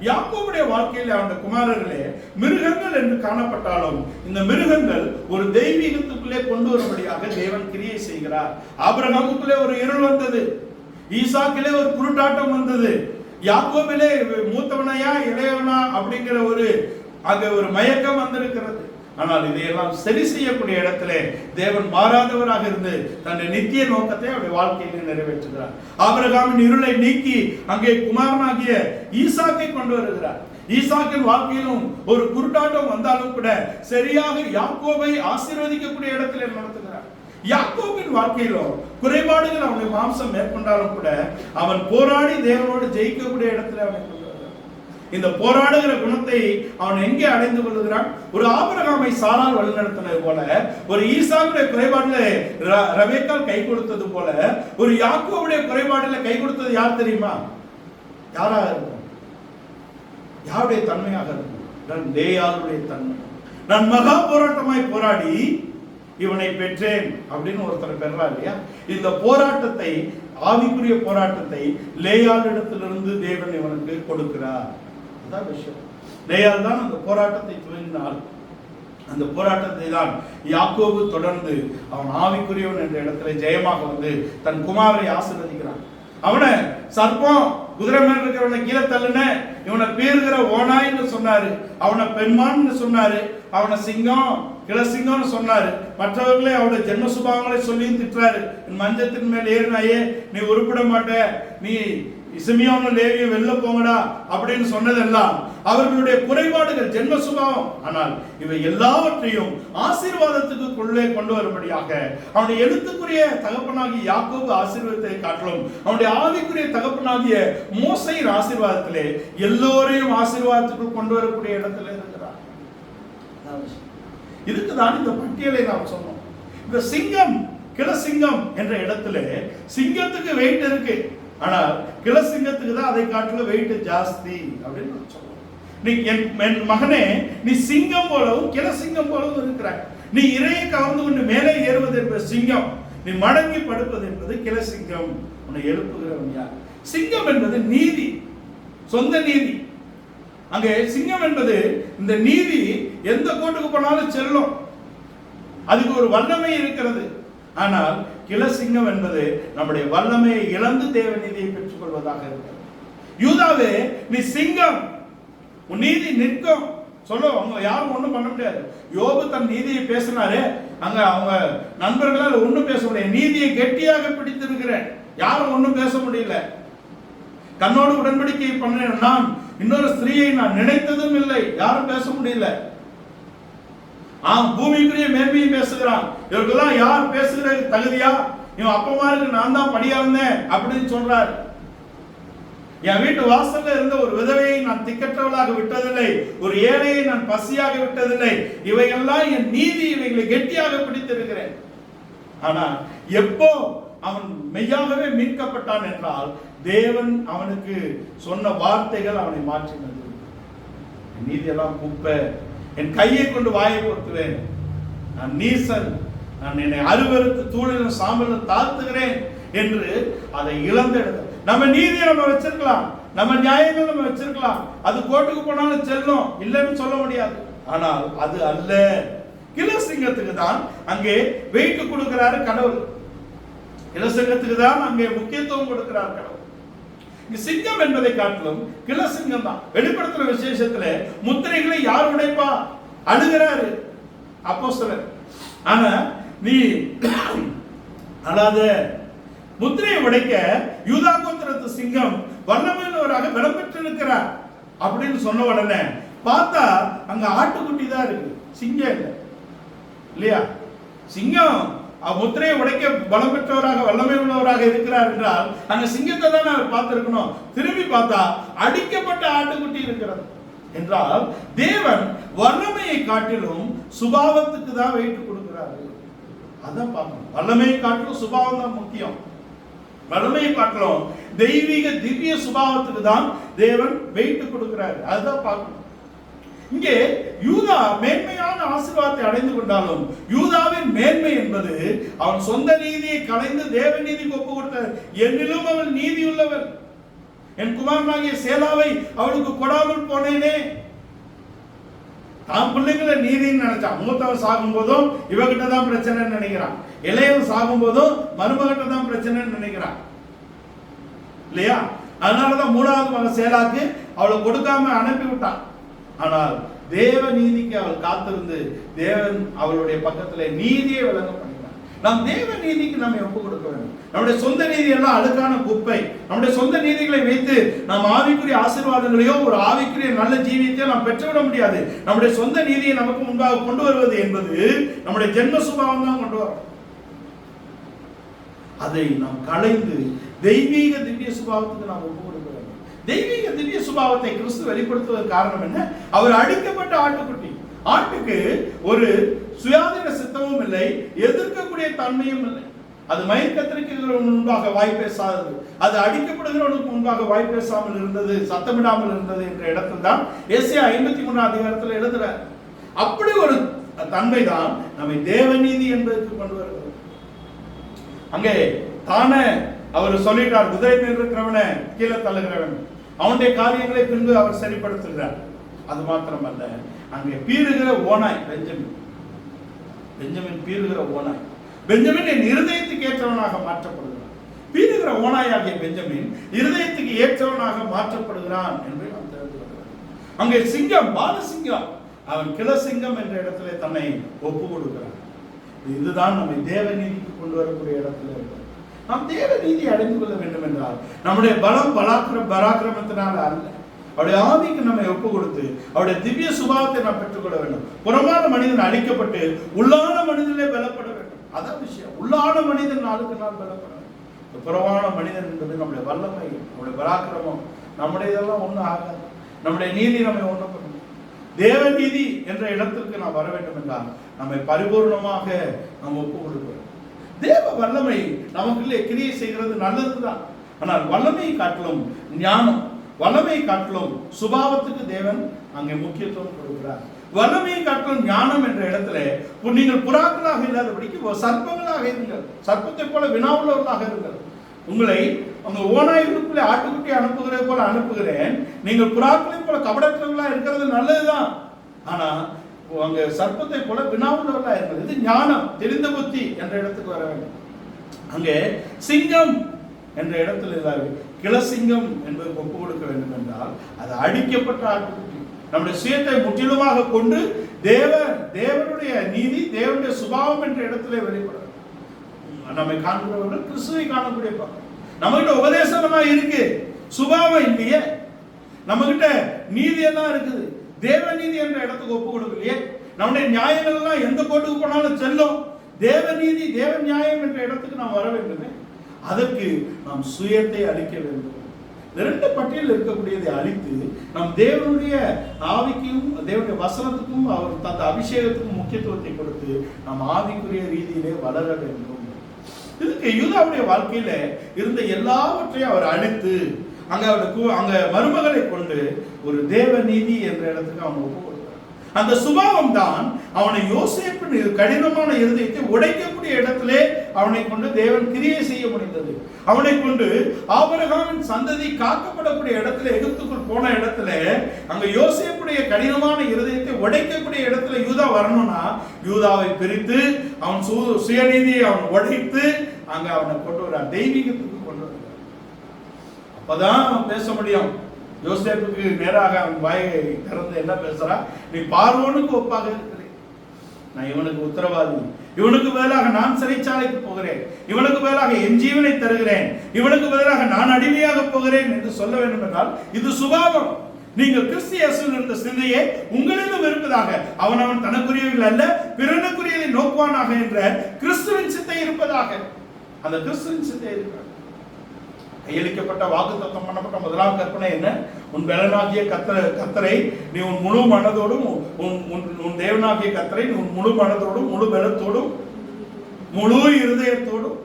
யாக்கோபுடைய வாழ்க்கையில் அந்த குமாரர்களே மிருகங்கள் என்று காணப்பட்டாலும் இந்த மிருகங்கள் ஒரு தெய்வீகத்துக்குள்ளே கொண்டு வரும்படியாக தேவன் கிரியை செய்கிறார். ஆபிரகாமுக்குள்ளே ஒரு இருள் வந்தது, ஈசாக்கிலே ஒரு குருட்டாட்டம் வந்தது, யாக்கோபிலே மூத்தவனையா இளையவனா அப்படிங்கிற அங்க ஒரு மயக்கம் வந்திருக்கிறது. ஆனால் இதையெல்லாம் சரி செய்யக்கூடிய இடத்துல தேவன் மாறாதவராக இருந்து தன்னுடைய நித்திய நோக்கத்தை அவருடைய வாழ்க்கையில நிறைவேற்றுகிறார். ஆபிரகாமின் இருளை நீக்கி அங்கே குமாரனாகிய ஈசாக்கை கொண்டு வருகிறார். ஈசாக்கின் வாழ்க்கையிலும் ஒரு குருட்டாட்டம் வந்தாலும் கூட சரியாக யாக்கோபை ஆசீர்வதிக்கக்கூடிய இடத்துல நடத்துகிறார். யாக்கோபின் வாழ்க்கையிலும் குறைபாடுகள் அவனுடைய மாம்சம் மேற்கொண்டாலும் கூட அவன் போராடி தேவனோடு ஜெயிக்கக்கூடிய இடத்துல அவனை கொண்டு வருகிறார். இந்த போராடுகிற குணத்தை அவன் எங்கே அடைந்து கொள்ளுகிறான்? ஒரு ஆபிரகாமை சாரால் வழிநடத்தினது போல, ஒரு ஈசாக்குடைய குறைபாடுல ரவேக்கால் கை கொடுத்தது போல, ஒரு யாக்கோபுடைய குறைபாடுல கை கொடுத்தது யார் தெரியுமா? யாராக இருக்கும்? யாருடைய தன்மையாக இருக்கும்? லேயாளுடைய தன்மை. நான் மகா போராட்டமாய் போராடி இவனை பெற்றேன் அப்படின்னு ஒருத்தர் பெறலாம் இல்லையா? இந்த போராட்டத்தை, ஆவிக்குரிய போராட்டத்தை லேயாளிடத்திலிருந்து தேவன் இவனுக்கு கொடுக்கிறார். அதான் விஷயம். லேயாள் தான் அந்த போராட்டத்தை துவங்கினார். அந்த போராட்டத்தை தான் யாக்கோபு தொடர்ந்து அவன் ஆவிக்குரியவன் என்ற இடத்துல ஜெயமாக வந்து தன் குமாரை ஆசீர்வதிக்கிறான். அவனை சர்ப்பம் குதிரை மேல இருக்கிறவனை கீழே தள்ளுன, இவனை பீறுகிற ஓனாய்ன்னு சொன்னாரு, அவனை பெண்மான்னு சொன்னாரு, அவனை சிங்கம் கிளசிங்கம்னு சொன்னாரு. மற்றவர்களே அவருடைய ஜென்ம சுபாவங்களை சொல்லியும் திட்டுறாரு. மஞ்சத்தின் மேல் ஏறினாயே நீ உருப்பிட மாட்ட, நீ சிமியோனும் லேவியும் வெளில போங்கடா அப்படின்னு சொன்னதெல்லாம் அவர்களுடைய குறைபாடுகள், ஜென்ம சுபாவம். ஆனால் இவை எல்லாவற்றையும் ஆசீர்வாதத்துக்கு உள்ளே கொண்டு வரும்படியாக அவனுடைய எழுத்துக்குரிய தகப்பனாகிய யாக்கோபு ஆசீர்வாதத்தை காட்டிலும் அவனுடைய ஆவிக்குரிய தகப்பனாகிய மோசையின் ஆசீர்வாதத்திலே எல்லோரையும் ஆசீர்வாதத்துக்குள் கொண்டு வரக்கூடிய இடத்துல இருக்கிறார். இதுக்குதான் இந்த பட்டியலை நாம் சொன்னோம். இந்த சிங்கம், கிளசிங்கம் என்ற இடத்துல சிங்கத்துக்கு வெயிட் இருக்கு, ஆனால் கிளசிங்கத்துக்கு தான் அதை காட்டில வெயிட் ஜாஸ்தி அப்படின்னு சொல்லுவோம். நீ என் மகனே, நீ சிங்கம் போலவும் கிளசிங்கம் போலவும் இருக்கிறாய். நீ இறையை கவர்ந்து கொண்டு மேலே ஏறுவது என்பது சிங்கம், நீ மடங்கி படுப்பது என்பது கிளசிங்கம். உன்னை எழுப்புகிறவன் யார்? சிங்கம் என்பது நீதி, சொந்த நீதி. அங்கே சிங்கம் என்பது இந்த நீதி எந்த கோட்டுக்கு போனாலும் செல்லும், அதுக்கு ஒரு வல்லமை இருக்கிறது. ஆனால் கிளசிங்கம் என்பது நம்முடைய வல்லமையை இழந்து தேவ நீதியை பெற்றுக் கொள்வதாக இருக்கிறது. யூதாவே, நீ சிங்கம், உன் நீதி நிற்கும். சொல்ல அவங்க யாரும் ஒண்ணும் பண்ண முடியாது. யோபு தன் நீதியை பேசினாரே, அங்க அவங்க நண்பர்களால் ஒண்ணும் பேச முடியாது. நீதியை கெட்டியாக பிடித்திருக்கிறேன், யாரும் ஒண்ணும் பேச முடியல. தன்னோடு உடன்படிக்கை பண்ண நான் இன்னொரு ஸ்திரீயை நான் நினைத்ததும் இல்லை, யாரும் பேச முடியல. பூமிக்குரிய மேன்மையை பேசுகிறான். இவர்களெல்லாம் யார் பேசுகிற தகுதியா? இவன் அப்பமாருக்கு நான் தான் படியா இருந்தேன் அப்படின்னு சொல்றாரு. என் வீட்டு வாசல்ல இருந்த ஒரு விதவையை நான் திக்கற்றவளாக விட்டதில்லை, ஒரு ஏழையை நான் பசியாக விட்டதில்லை. இவையெல்லாம் என் நீதி, இவைகளை கெட்டியாக பிடித்திருக்கிறேன். ஆனா எப்போ அவன் மெய்யாகவே மீட்கப்பட்டான் என்றால் தேவன் அவனுக்கு சொன்ன வார்த்தைகள் அவனை மாற்றினது. நீதியெல்லாம் குப்பை, என் கையை கொண்டு வாயை பொருத்துவேன், நான் நீசன், நான் என்னை அருவருத்து தூளிலும் சாம்பலும் தாழ்த்துகிறேன் என்று அதை இழந்தெடுத்த. நம்ம நீதியை நம்ம வச்சிருக்கலாம், நம்ம நியாயங்கள் நம்ம வச்சிருக்கலாம், அது கோர்ட்டுக்கு போனாலும் செல்லும், இல்லைன்னு சொல்ல முடியாது. ஆனால் அது அல்ல. கிளசிங்கத்துக்கு தான் அங்கே வெயிட் கொடுக்கிறாரு கடவுள். கிளசிங்கத்துக்கு தான் அங்கே முக்கியத்துவம் கொடுக்கிறார் கடவுள். சிங்கம் என்பதை காட்டிலும் கிளசிங்கம் தான். வெளிப்படுத்துற விசேஷத்துல முத்திரைகளை யார் உடைப்பா? அழுகிறாரு அப்போஸ்தலர். ஆனா நீ அழாத, முத்திரையை உடைக்க யூதா கோத்திரத்து சிங்கம் வல்லமையுள்ளவராக பலம் பெற்றிருக்கிறார் அப்படின்னு சொன்ன உடனே பார்த்தா அங்க ஆட்டுக்குட்டி தான் இருக்கு, சிங்கம் இல்லை இல்லையா? சிங்கம் முத்திரையை உடைக்க பலம் பெற்றவராக வல்லமை உள்ளவராக இருக்கிறார் என்றால் அங்க சிங்கத்தை தான் அவர் பார்த்திருக்கணும். திரும்பி பார்த்தா அடிக்கப்பட்ட ஆட்டுக்குட்டி இருக்கிறது என்றால் தேவன் வல்லமையை காட்டிலும் சுபாவத்துக்கு தான் வெயிட் கொடுக்கிறாரு. அதான் பார்க்கணும். வல்லமையை காட்டிலும் சுபாவம் தான் முக்கியம். வல்லமையை காட்டிலும் தெய்வீக திவ்ய சுபாவத்துக்கு தான் தேவன் வெயிட் கொடுக்கிறாரு. அதுதான் பார்க்கணும். இங்கே யூதா மேன்மையான ஆசீர்வாதத்தை அடைந்து கொண்டாலும் யூதாவின் மேன்மை என்பது அவன் சொந்த நீதியை கலைந்து தேவ நீதிக்கு ஒப்பு கொடுத்தார். என்னிலும் அவள் நீதி உள்ளவள், என் குமாரனாகிய சேலாவை அவளுக்கு கொடாமல் போனேனே. தான் பிள்ளைங்களை நீதின்னு நினைச்சான். மூத்தவன் சாகும் போதும் இவகிட்ட தான் பிரச்சனைன்னு நினைக்கிறான், இளையவன் சாகும் போதும் மருமகிட்ட தான் பிரச்சனைன்னு நினைக்கிறான் இல்லையா? அதனாலதான் 3வது மகன் சேலாக்கு அவளை கொடுக்காம அனுப்பி விட்டான். ஆனால் தேவ நீதிக்கு அவள் காத்திருந்து தேவன் அவளுடைய பக்கத்துல நீதியை விளங்க பண்ணினார். நாம் தேவ நீதிக்கு நம்ம ஒப்பு கொடுக்க வேண்டும். நம்முடைய சொந்த நீதி எல்லாம் அழுக்கான குப்பை. நம்முடைய சொந்த நீதிகளை வைத்து நாம் ஆவிக்குரிய ஆசீர்வாதங்களையோ ஒரு ஆவிக்குரிய நல்ல ஜீவியத்தையோ நாம் பெற்றுவிட முடியாது. நம்முடைய சொந்த நீதியை நமக்கு முன்பாக கொண்டு வருவது என்பது நம்முடைய ஜென்ம சுபாவம் தான் கொண்டு வரும். அதை நாம் களைந்து தெய்வீக திவ்ய சுபாவத்துக்கு நாம் ஒப்பு கொடுக்க வேண்டும். தெய்வீக திவ்ய சுபாவத்தை கிறிஸ்து வெளிப்படுத்துவதற்கு காரணம் என்ன? அவர் அடிக்கப்பட்ட ஆட்டுக்குட்டி. ஆட்டுக்கு ஒரு சுயாதீன சித்தமும் இல்லை, எதிர்க்கக்கூடிய தன்மையும் இல்லை. அது மயிர் கத்திரிக்கிறவனுக்கு முன்பாக வாய் பேசாதது, அது அடிக்கப்படுகிறவனுக்கு முன்பாக வாய் பேசாமல் இருந்தது, சத்தமிடாமல் இருந்தது என்ற இடத்தில் தான் ஏசாயா 53 அதிகாரத்தில் எழுதுறார். அப்படி ஒரு தன்மை தான் நம்மை தேவநீதி என்பதற்கு கொண்டு வருகிறது. அங்கே தானே அவர் சொல்லிட்டார், குதிரை மேல் இருக்கிறவனை கீழே தள்ளுகிறவன், அவனுடைய காரியங்களை பின்பு அவர் சரிப்படுத்துகிறார். அது மாத்திரமல்ல, அங்கே பீறுகிற ஓனாய் பெஞ்சமின் பீறுகிற ஓனாய். பெஞ்சமின் என் இருதயத்துக்கு ஏற்றவனாக மாற்றப்படுகிறான். பீறுகிற ஓனாயாகிய பெஞ்சமின் இருதயத்துக்கு ஏற்றவனாக மாற்றப்படுகிறான் என்று நாம் தெரிந்து கொள்கிறோம். அங்கே சிங்கம், பாலசிங்கம், அவன் கிளசிங்கம் என்ற இடத்திலே தன்னை ஒப்பு கொடுக்கிறான். இதுதான் நம்மை தேவநீதிக்கு கொண்டு வரக்கூடிய இடத்துல இருக்கிறது. நாம் தேவநீதி அடைந்து கொள்ள வேண்டும் என்றால் நம்முடைய பலம் பராக்கிரமத்தினால அல்ல, அவருடைய ஆவிக்கு நம்மை ஒப்பு கொடுத்து அவருடைய திவ்ய சுபாவத்தை நாம் பெற்றுக்கொள்ள வேண்டும். புறமான மனிதன் அழிக்கப்பட்டு உள்ளான மனிதனே பலப்பட வேண்டும். அதான் விஷயம். உள்ளான மனிதன் நாளுக்கு நாள் பலப்பட வேண்டும். புறமான மனிதன் என்பது நம்முடைய வல்லமை, நம்முடைய பராக்கிரமம், நம்முடைய இதெல்லாம் ஒன்றும் ஆகாது. நம்முடைய நீதி நம்மை ஒன்றும் பண்ணணும். தேவநீதி என்ற இடத்திற்கு நாம் வர வேண்டும் என்றால் நம்மை பரிபூர்ணமாக நாம் ஒப்பு கொடுக்கிறோம். தேவ வல்லமை நமக்குள்ளே கிரியை செய்கிறது நல்லதுதான். ஆனால் வல்லமையை காட்டிலும் ஞானம், வல்லமையை காட்டிலும் சுபாவத்துக்கு தேவன் அங்கே முக்கியத்துவம் கொடுக்கிறார். வல்லமையை காட்டிலும் ஞானம் என்ற இடத்துல நீங்கள் புறாக்களாக இல்லாதபடிக்கு சர்ப்பங்களாக இருங்கள், சர்ப்பத்தை போல வினாவுள்ளவர்களாக இருங்கள். உங்களை உங்க ஓனாய்களுக்குள்ளே ஆட்டுக்குட்டி அனுப்புகிறது போல அனுப்புகிறேன். நீங்கள் புறாக்களை போல கபடற்றவர்களா இருக்கிறது நல்லதுதான். ஆனா அங்க சர்ப்பத்தை போல வினாவுள்ளவர்களா இருக்கிறது. இது ஞானம், தெரிந்த புத்தி என்ற இடத்துக்கு வர வேண்டும். அங்கே சிங்கம் என்ற இடத்துல இல்லாது கிளசிங்கம் என்பது ஒப்பு கொடுக்க வேண்டும் என்றால் அது அடிக்கப்பட்ட ஆட்டுக்குட்டி. நம்முடைய சுயத்தை முற்றிலுமாக கொண்டு தேவனுடைய நீதி, தேவனுடைய சுபாவம் என்ற இடத்திலே வெளிப்படும். நம்மை காண்கிறவர்கள் கிறிஸ்துவை காணக்கூடிய நம்ம கிட்ட உபதேசமா இருக்கு, சுபாவம் இல்லையே. நம்ம கிட்ட நீதி எல்லாம் இருக்குது, தேவ நீதி என்ற இடத்துக்கு ஒப்பு கொடுக்கலையே. நம்முடைய நியாயங்கள் எல்லாம் எந்த கோட்டுக்கு போனாலும் செல்லும். தேவ நீதி, தேவ நியாயம் என்ற இடத்துக்கு நாம் வர வேண்டும். அதற்கு நாம் சுயத்தை அழிக்க வேண்டும். இரண்டு பட்டியல் இருக்கக்கூடியதை அழித்து நாம் தேவனுடைய ஆவிக்கும் தேவனுடைய வசனத்துக்கும் அவர் தந்த அபிஷேகத்துக்கும் முக்கியத்துவத்தை கொடுத்து நாம் ஆவிக்குரிய ரீதியிலே வளர வேண்டும். இதுக்கு யூதாவுடைய வாழ்க்கையில இருந்த எல்லாவற்றையும் அவர் அழித்து அங்க மருமகளை கொண்டு ஒரு தேவ நீதி என்ற இடத்துக்கு அவன் ஒப்பு கொடுத்தார். அந்த சுபாவம் தான் அவனை யோசேப்பின் கடினமான இருதயத்தை உடைக்கக்கூடிய இடத்திலே அவனை கொண்டு தேவன் கிரியை செய்ய முடிந்தது. அவனை கொண்டு ஆபிரகாமின் சந்ததி காக்கப்படக்கூடிய இடத்துல, எகிப்துக்குள் போன இடத்துல அங்க யோசேப்புடைய கடினமான இருதயத்தை உடைக்கக்கூடிய இடத்துல யூதா வரணும்னா யூதாவை பிரித்து அவன் சுயநீதியை அவன் உடைத்து அங்க அவனை கொண்டு வர தெய்வீகத்துக்கு கொண்டு வர. அப்பதான் அவன் பேச முடியும். யோசேப்புக்கு நேராக அவன் வாயை திறந்து என்ன பேசுறா? நீ பார்வோனுக்கு ஒப்பாக இருக்கிறேன், நான் இவனுக்கு உத்தரவாதி, இவனுக்கு பதிலாக நான் சிறைச்சாலைக்கு போகிறேன், இவனுக்கு பதிலாக என் ஜீவனை தருகிறேன், இவனுக்கு பதிலாக நான் அடிமையாக போகிறேன் என்று சொல்ல வேண்டும் என்றால் இது சுபாவம். நீங்கள் கிறிஸ்து இயேசுவில் இருந்த சிந்தையே உங்களிடம் இருப்பதாக, அவன் தனக்குரியவர்கள் அல்ல பிறனுக்குரியதை நோக்குவானாக என்ற கிறிஸ்துவின் சிந்தை இருப்பதாக. அந்த கிறிஸ்துவின் சிந்தை இருக்கிறார். கையளிக்கப்பட்ட வாக்குத்தத்தம் பண்ணப்பட்ட முதலாம் கற்பனை என்ன? உன் பலனாகிய கர்த்தரை நீ உன் முழு மனதோடும், உன் தேவனாகிய கர்த்தரை நீ உன் முழு மனதோடும், முழு பலத்தோடும், முழு இருதயத்தோடும்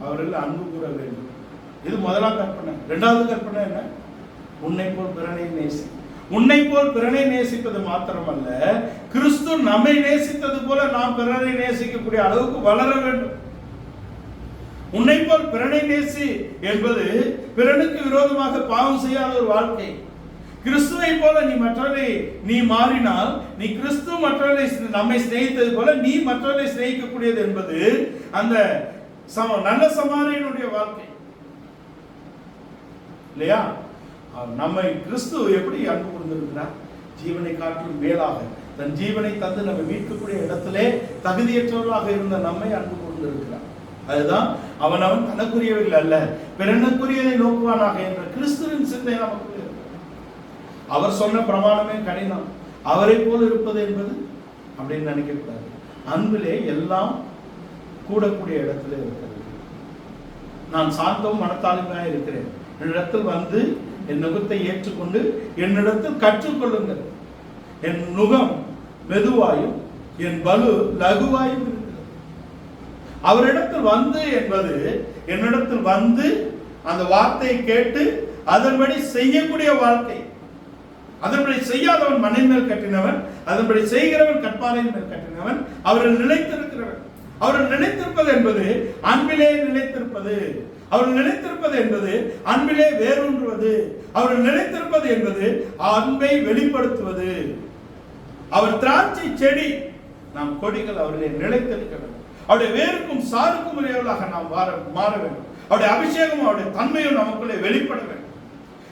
அவர்கள் அன்பு கூற வேண்டும். இது முதலாம் கற்பனை. இரண்டாவது கற்பனை என்ன? உன்னை போல் பிறனை நேசி. உன்னை போல் பிறனை நேசிப்பது மாத்திரமல்ல, கிறிஸ்து நம்மை நேசித்தது போல நாம் பிறனை நேசிக்கக்கூடிய அளவுக்கு வளர வேண்டும். உன்னை போல் பிறனை நேசி என்பது பிறனுக்கு விரோதமாக பாவம் செய்யாத ஒரு வாழ்க்கை. கிறிஸ்துவை போல நீ மாறினால், நீ கிறிஸ்து மற்றவர்களை நம்மை சிநேகித்தது போல நீ மற்றவர்களை சிநேகிக்கக்கூடியது என்பது அந்த நல்ல சமாரியனுடைய வாழ்க்கை. இல்லையா? நம்மை கிறிஸ்து எப்படி அன்பு கூர்ந்திருக்கிறார்? ஜீவனை காட்டிலும் மேலாக தன் ஜீவனை தந்து நம்ம மீட்கக்கூடிய இடத்திலே தகுதியற்றவர்களாக இருந்த நம்மை அன்பு கூர்ந்திருக்கிறார். அதுதான் அவனவன் தனக்குரியவைகள் அல்ல பிறனுக்குரியதை நோக்குவானாக என்ற கிறிஸ்துவின் சிந்தை நமக்கு. அவர் சொன்ன பிரமாணமே கடினம், அவரை போல் இருப்பது என்பது அப்படின்னு நினைக்கக்கூடாது. அன்பிலே எல்லாம் கூடக்கூடிய இடத்துல இருக்கிறது. நான் சாந்தம் மனத்தாழ்மையாக இருக்கிறேன், என்னிடத்தில் வந்து என் நுகத்தை ஏற்றுக்கொண்டு என்னிடத்தில் கற்றுக்கொள்ளுங்கள். என் நுகம் மெதுவாயும் என் பலு லகுவாயும் இருக்கிறது. அவரிடத்தில் வந்து என்பது என்னிடத்தில் வந்து அந்த வார்த்தையை கேட்டு அதன்படி செய்யக்கூடிய வாழ்க்கை. அதன்படி செய்யாதவன் மண்ணின் மேல் கட்டினவன், அதன்படி செய்கிறவன் கற்பாறையின் மேல் கட்டினவன். அவர்கள் நிலைத்திருக்கிறவன். அவர்கள் நிலைத்திருப்பது என்பது அன்பிலே நிலைத்திருப்பது. அவர்கள் நிலைத்திருப்பது என்பது அன்பிலே வேரூன்றுவது. அவர்கள் நிலைத்திருப்பது என்பது அன்பை வெளிப்படுத்துவது. அவர் திராட்சை செடி, நாம் கொடிகள். அவர்களை நிலைத்திருக்க வேண்டும். அவருடைய வேருக்கும் சாருக்கும் உரியவர்களாக நாம் மாற வேண்டும். அவருடைய அபிஷேகம் அவருடைய தன்மையும் நமக்குள்ளே வெளிப்பட வேண்டும்.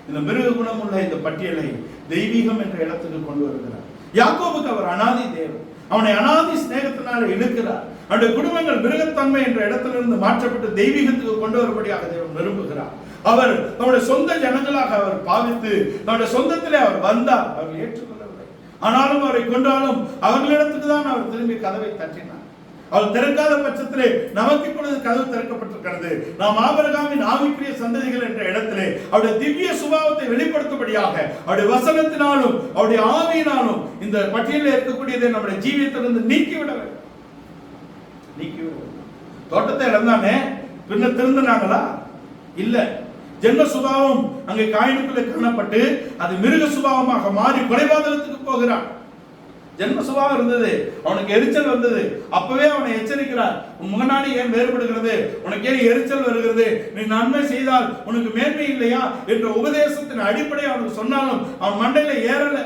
இந்த மிருக குணம் உள்ள இந்த பட்டியலை தெய்வீகம் என்ற இடத்துக்கு கொண்டு வருகிறார். யாக்கோபுக்கு அவர் அனாதி தேவன், அவனை அனாதி சிநேகத்தினால இழுக்கிறார். அவருடைய குடும்பங்கள் மிருகத்தன்மை என்ற இடத்திலிருந்து மாற்றப்பட்டு தெய்வீகத்துக்கு கொண்டு வரும்படியாக தேவன் விரும்புகிறார். அவர் தன்னுடைய சொந்த ஜனங்களாக அவர் பாவித்து தன்னுடைய சொந்தத்திலே அவர் வந்தார். அவர்கள் ஏற்றுக்கொள்ளவில்லை. ஆனாலும் அவரை கொண்டாலும் அவர்களிடத்துக்கு தான் அவர் திரும்பி கதவை தட்டினார். அவர் திறக்காத பட்சத்திலே நமக்கு இப்பொழுது கதவு திறக்கப்பட்டிருக்கிறது. நாம் ஆபிரகாமின் ஆவிக்குரிய சந்ததிகள் என்ற இடத்திலே அவருடைய திவ்ய சுபாவத்தை வெளிப்படுத்தும்படியாக அவருடைய வசனத்தினாலும் அவருடைய ஆவியினாலும் இந்த பட்டியலில் இருக்கக்கூடியதை நம்முடைய ஜீவியத்திலிருந்து நீக்கிவிட வேண்டும். தோட்டத்தை இழந்தானே, பின்ன திருந்தினாங்களா? இல்ல. ஜென்ம சுபாவம் அங்கே காயினுக்குள்ளே காணப்பட்டு அது மிருக சுபாவமாக மாறி கொலைபாதகத்துக்கு போகிறான். ஜென்ம சுபாவம் இருந்தது, அவனுக்கு எரிச்சல் வந்தது. அப்பவே அவனை எச்சரிக்கிறார். உன் முகநாடி ஏன் வேறுபடுகிறது? உனக்கு ஏன் எரிச்சல் வருகிறது? நீ நன்மை செய்தால் உனக்கு மேன்மை இல்லையா என்ற உபதேசத்தின் அடிப்படை அவனுக்கு சொன்னாலும் அவன் மண்டையில ஏறல.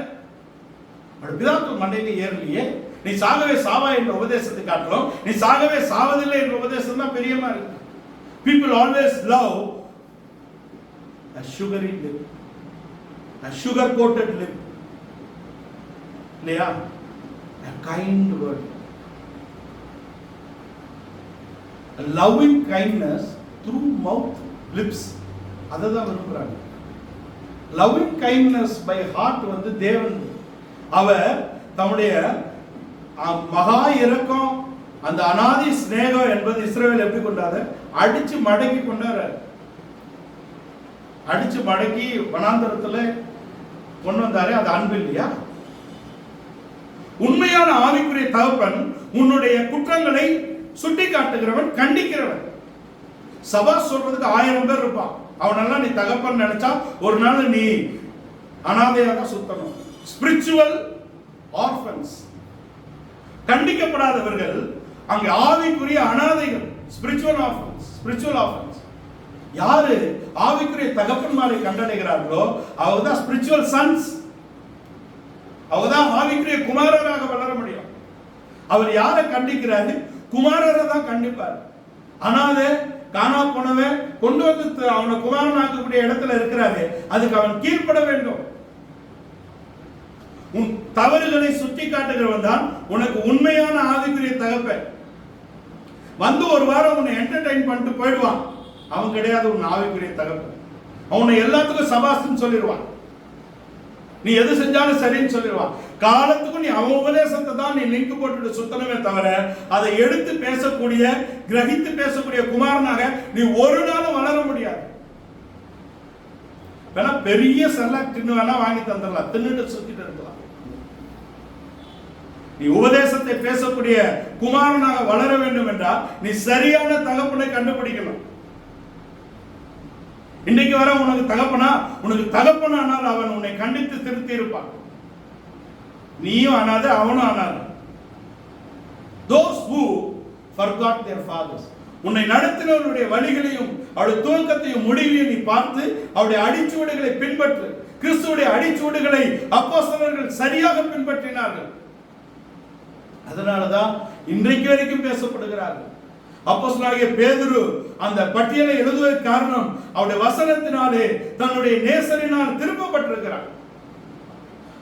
பிதாக்கள் மண்டையில ஏறலையே. நீ சாகவே சாவா என்ற உபதேசத்தை காட்டுறோம், நீ சாகவே சாவதில்லை என்ற உபதேசம் தான் பெரியமா இருக்கு. People always love a sugary lip, a sugar coated lip, இல்லையா? A kind word, a loving kindness through mouth, lips. அததான் விரும்புறாங்க. loving kindness by heart வந்து தேவன். அவர் தம்முடைய மகா இரக்கம், அந்த அனாதி ஸ்நேகம் என்பது இஸ்ரவேல் எப்படி கொண்டாரு? அடிச்சு மடக்கி கொண்டாரு. அடிச்சு மடக்கி வனாந்தரத்துல கொண்டு வந்தாரு. அது அன்பு இல்லையா? உண்மையான ஆவிக்குரிய தகப்பன் உன்னுடைய குற்றங்களை சுட்டி காட்டுகிறவன், கண்டிக்கிறவன். சபா சொல்றதுக்கு 1000 பேர் இருப்பான். அவனெல்லாம் நீ தகப்பன் நினைச்சா ஒரு நாள் நீ அனாதையாக சுத்தணும். ஸ்பிரிச்சுவல் ஆர்ஃபன்ஸ், கண்டிக்கப்படாதவர்கள் அங்கே ஆவிக்குரிய அனாதைகள். Spiritual orphans, spiritual orphans. யாரு ஆவிக்குரிய தகப்பன்மாரை கண்டடைகிறார்களோ அவர்தான் ஸ்பிரிச்சுவல் சன்ஸ். அவர்தான் ஆவிக்குரிய குமாரராக வளர முடியும். அவர் யாரை கண்டிக்கிறாரு? குமாரரை தான் கண்டிப்பார். அனாதை காணா போனவன் கொண்டு வந்து அவனை குமாரனாக்கக்கூடிய இடத்துல இருக்கிறாரு, அதுக்கு அவன் கீழ்ப்பட வேண்டும். உன் தவறுகளை சுட்டி காட்டுகிறவன் தான் உனக்கு உண்மையான ஆவிக்குரிய தகப்பன். வந்து ஒரு வாரம் உன்னை என்டர்டெயின் பண்ணிட்டு போயிடுவான். அவன் கிடையாது உன் ஆவிக்குரிய தகப்பன். அவனை எல்லாத்துக்கும் சபாஸ்ன்னு சொல்லிடுவான். நீ எது செஞ்சாலும் சரின்னு சொல்லிடுவான். காலத்துக்கும் நீ அவன் உபதேசத்தை தான் நீ லிங்க் போட்டுட்டு சுத்தனமே தவிர அதை எடுத்து பேசக்கூடிய, கிரகித்து பேசக்கூடிய குமாரனாக நீ ஒரு நாளும் வளர முடியாது. வேணா பெரிய செல்லாக் தின்னு வேணா வாங்கி தந்துடலாம், தின்னுட்டு சுத்திட்டு இருக்கலாம். நீ உபதேசத்தை பேசக்கூடிய குமாரனாக வளர வேண்டும் என்றால் நீ சரியான தகப்பனை கண்டுபிடிக்கணும். இன்னைக்கு வர உனக்கு தகப்பனா, உனக்கு தகப்பனானால் அவன் உன்னை கண்டித்து திருத்தி இருப்பான். நீயும் அனாதை, அவனும் அனாதை. Those who forgot their fathers, உன்னை நடத்தினவருடைய வழிகளையும் அவருடைய துவக்கத்தையும் முடிவையும் நீ பார்த்து அவருடைய அடிச்சுவடுகளை பின்பற்று. கிறிஸ்துவுடைய அடிச்சுவடுகளை அப்போஸ்தலர்கள் சரியாக பின்பற்றினார்கள். அதனாலதான் இன்றைக்கு வரைக்கும் பேசப்படுகிறார்கள். அப்போஸ்தலனாகிய பேதுரு அந்த பட்டியலை எழுதுவதற்கு காரணம் அவருடைய வசனத்தினாலே தன்னுடைய நேசரினால் திருப்பப்பட்டிருக்கிறார்.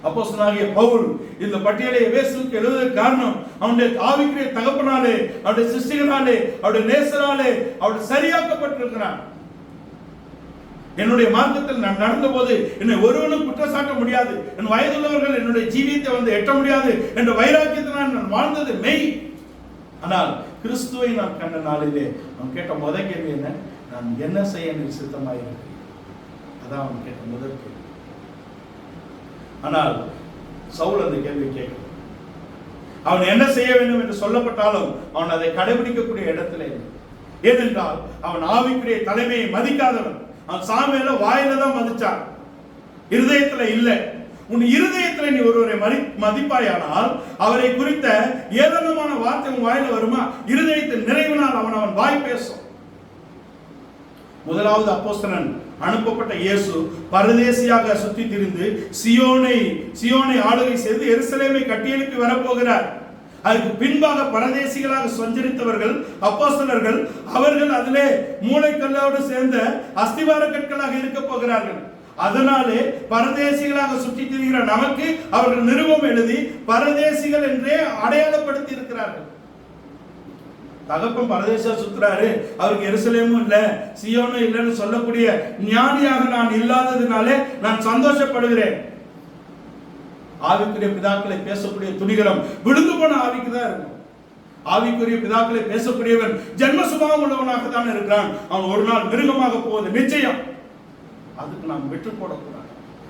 அப்போஸ்தலனாகிய பவுல் இந்த பட்டியலை எபேசுவுக்கு எழுதுவதற்கு காரணம் அவனுடைய ஆவிக்குரிய தகப்பனாலே, அவருடைய சிருஷ்டிகளாலே, அவருடைய நேசராலே அவருடைய சரியாக்கப்பட்டிருக்கிறான். என்னுடைய மார்க்கத்தில் நான் நடந்த போது என்னை ஒருவனும் குற்றச்சாட்ட முடியாது, என் வயதுள்ளவர்கள் என்னுடைய ஜீவியத்தை வந்து எட்ட முடியாது என்ற வைராக்கியத்தினால் நான் வாழ்ந்தது மெய். ஆனால் கிறிஸ்துவை நான் கண்ட நாளிலே அவன் கேட்ட முதல் கேள்வி என்ன? நான் என்ன செய்ய நீ சித்தமாயிருக்கிறேன்? அதான் அவன் கேட்ட முதல் கேள்வி. ஆனால் சவுல் அந்த கேள்வி கேட்கல. அவன் என்ன செய்ய வேண்டும் என்று சொல்லப்பட்டாலும் அவன் அதை கடைபிடிக்கக்கூடிய இடத்துல இல்லை. ஏனென்றால் அவன் ஆவிக்குரிய தலைமையை மதிக்காதவன். அவன் சாமுவேல வாயில தான் மதிச்சான், இருதயத்துல இல்லை. உன் இருதயத்துல நீ ஒருவரை மதிப்பாயானால் அவரை குறித்த ஏளனமான வார்த்தை உன் வாயில வருமா? இருதயத்தின் நிறைவினால் அவன் வாய் பேசும். முதலாவது அப்போஸ்தலன் அனுப்பப்பட்ட இயேசு பரதேசியாக சுற்றி திரிந்து சியோனை ஆளுகை செய்து எருசலேமை கட்டியெழுப்பி வரப்போகிறார். அதுக்கு பின்பாக பரதேசிகளாக சஞ்சரித்தவர்கள் அப்போஸ்தலர்கள், அவர்கள் அதிலே மூளைக்கல்லோடு சேர்ந்த அஸ்திவார கற்களாக இருக்க போகிறார்கள். அதனாலே பரதேசிகளாக சுற்றி திரிகிற நமக்கு அவர்கள் நிருபம் எழுதி பரதேசிகள் என்றே அடையாளப்படுத்தி இருக்கிறார்கள். தகப்பன் பரதேச சுத்துறாரு, அவருக்கு எருசலேமும் இல்ல சியோனும் இல்லைன்னு சொல்லக்கூடிய ஞானியாக நான் இல்லாததுனாலே நான் சந்தோஷப்படுகிறேன். ஆவிக்குரிய பிதாக்களை பேசக்கூடிய துணிகரம் விழுந்து போன ஆவிக்கு தான் இருக்கும். ஆவிக்குரிய பிதாக்களை பேசக்கூடியவன் ஜென்ம சுபாவம் உள்ளவனாக தான் இருக்கிறான். அவன் ஒரு நாள் மிருகமாக போவது நிச்சயம். அதுக்கு நாம் விட்டு போடக்கூடாது.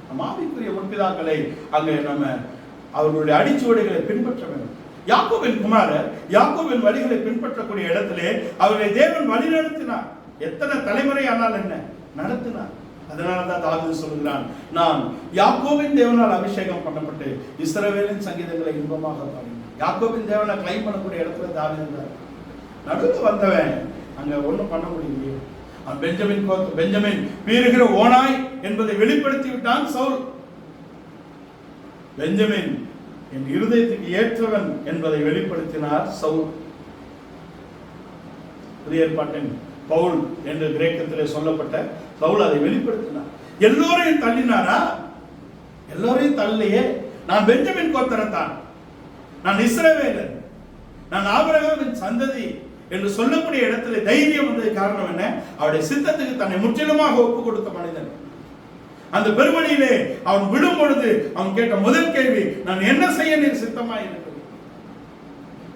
நம் ஆவிக்குரிய முற்பிதாக்களை அங்கே நம்ம அவர்களுடைய அடிச்சுவடைகளை பின்பற்ற வேண்டும். யாக்கோபின் குமாரர் யாக்கோபின் வழிகளை பின்பற்றக்கூடிய இடத்திலே அவர்களை தேவன் வழி நடத்தினார். எத்தனை தலைமுறை ஆனால் என்ன நடத்தினார். அதனாலதான் தாவீது சொல்கிறான், நான் யாக்கோபின் தேவனால் அபிஷேகம் பண்ணப்பட்டு இஸ்ரவேலின் சங்கீதங்களை இன்பமாக பாடினேன். யாக்கோபின் தேவனை கிளைம் பண்ணக்கூடிய இடத்துல தாவீது நடுவில் வந்தவன் அங்க ஒண்ணும் பண்ண முடியலையே. பெஞ்சமின் பீறுகிற ஓனாய் என்பதை வெளிப்படுத்தி விட்டான் சவுல். பெஞ்சமின் என் இருதயத்துக்கு ஏற்றவன் என்பதை வெளிப்படுத்தினார் சவுல். புதிய ஏற்பாட்டின் பவுல் என்று கிரேக்கத்திலே சொல்லப்பட்ட பவுல் அதை வெளிப்படுத்தினார். எல்லோரையும் தள்ளினாரா? எல்லோரையும் தள்ளியே. நான் பெஞ்சமின் கோத்திரத்தான், நான் இஸ்ரவேலன், நான் ஆபிரகாமின் சந்ததி என்று சொல்லக்கூடிய இடத்துல தைரியம் வந்தது காரணம் என்ன? அவருடைய சித்தத்துக்கு தன்னை முற்றிலுமாக ஒப்பு கொடுத்த மனிதன். அந்த பெருவழியிலே அவன் விடும் பொழுது அவன் கேட்ட முதல் கேள்வி, நான் என்ன செய்ய நீர் சித்தமாயிருக்கிறேன்?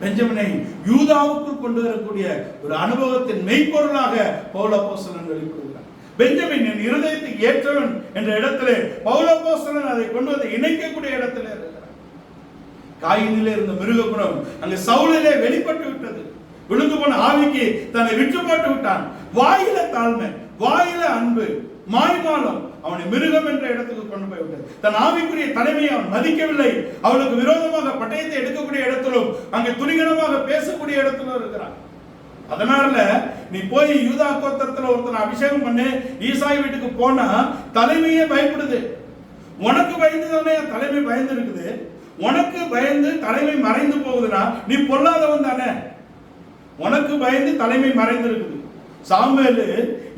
பெஞ்சமினை யூதாவுக்குள் கொண்டு வரக்கூடிய ஒரு அனுபவத்தின் மெய்ப்பொருளாக பவுல் அப்போஸ்தலன் வெளிப்படுகிறார். பெஞ்சமின் என் இருதயத்துக்கு ஏற்றவன் என்ற இடத்திலே பவுல் அப்போஸ்தலன் அதை கொண்டு வந்து இணைக்கக்கூடிய இடத்திலே இருக்கிறார். காயினிலே இருந்த மிருக குணம் அங்கு சவுலிலே வெளிப்பட்டு விட்டது. விழுந்து போன ஆவிக்கு தன்னை விட்டு போட்டு விட்டான். வாயில தாழ்மை, வாயில அன்பு, மாய்மாலம் அவனை மிருகம் என்ற இடத்துக்கு கொண்டு போய் விட்டது. தன் ஆவிக்குரிய தலைமையை அவன் மதிக்கவில்லை. அவளுக்கு விரோதமாக பட்டயத்தை எடுக்கக்கூடிய இடத்திலும் அங்கே துணிகரமாக பேசக்கூடிய இடத்திலும் இருக்கிறான். அதனால நீ போய் யூதா கோத்திரத்துல ஒருத்தனை அபிஷேகம் பண்ணு, ஈசாய் வீட்டுக்கு போனா தலைமையே பயப்படுது. உனக்கு பயந்து தானே தலைமை பயந்து இருக்குது. உனக்கு பயந்து தலைமை மறைந்து போகுதுன்னா நீ பொல்லாதவன் தானே. உனக்கு பயந்து தலைமை மறைந்து இருக்குது. சாமுவேல்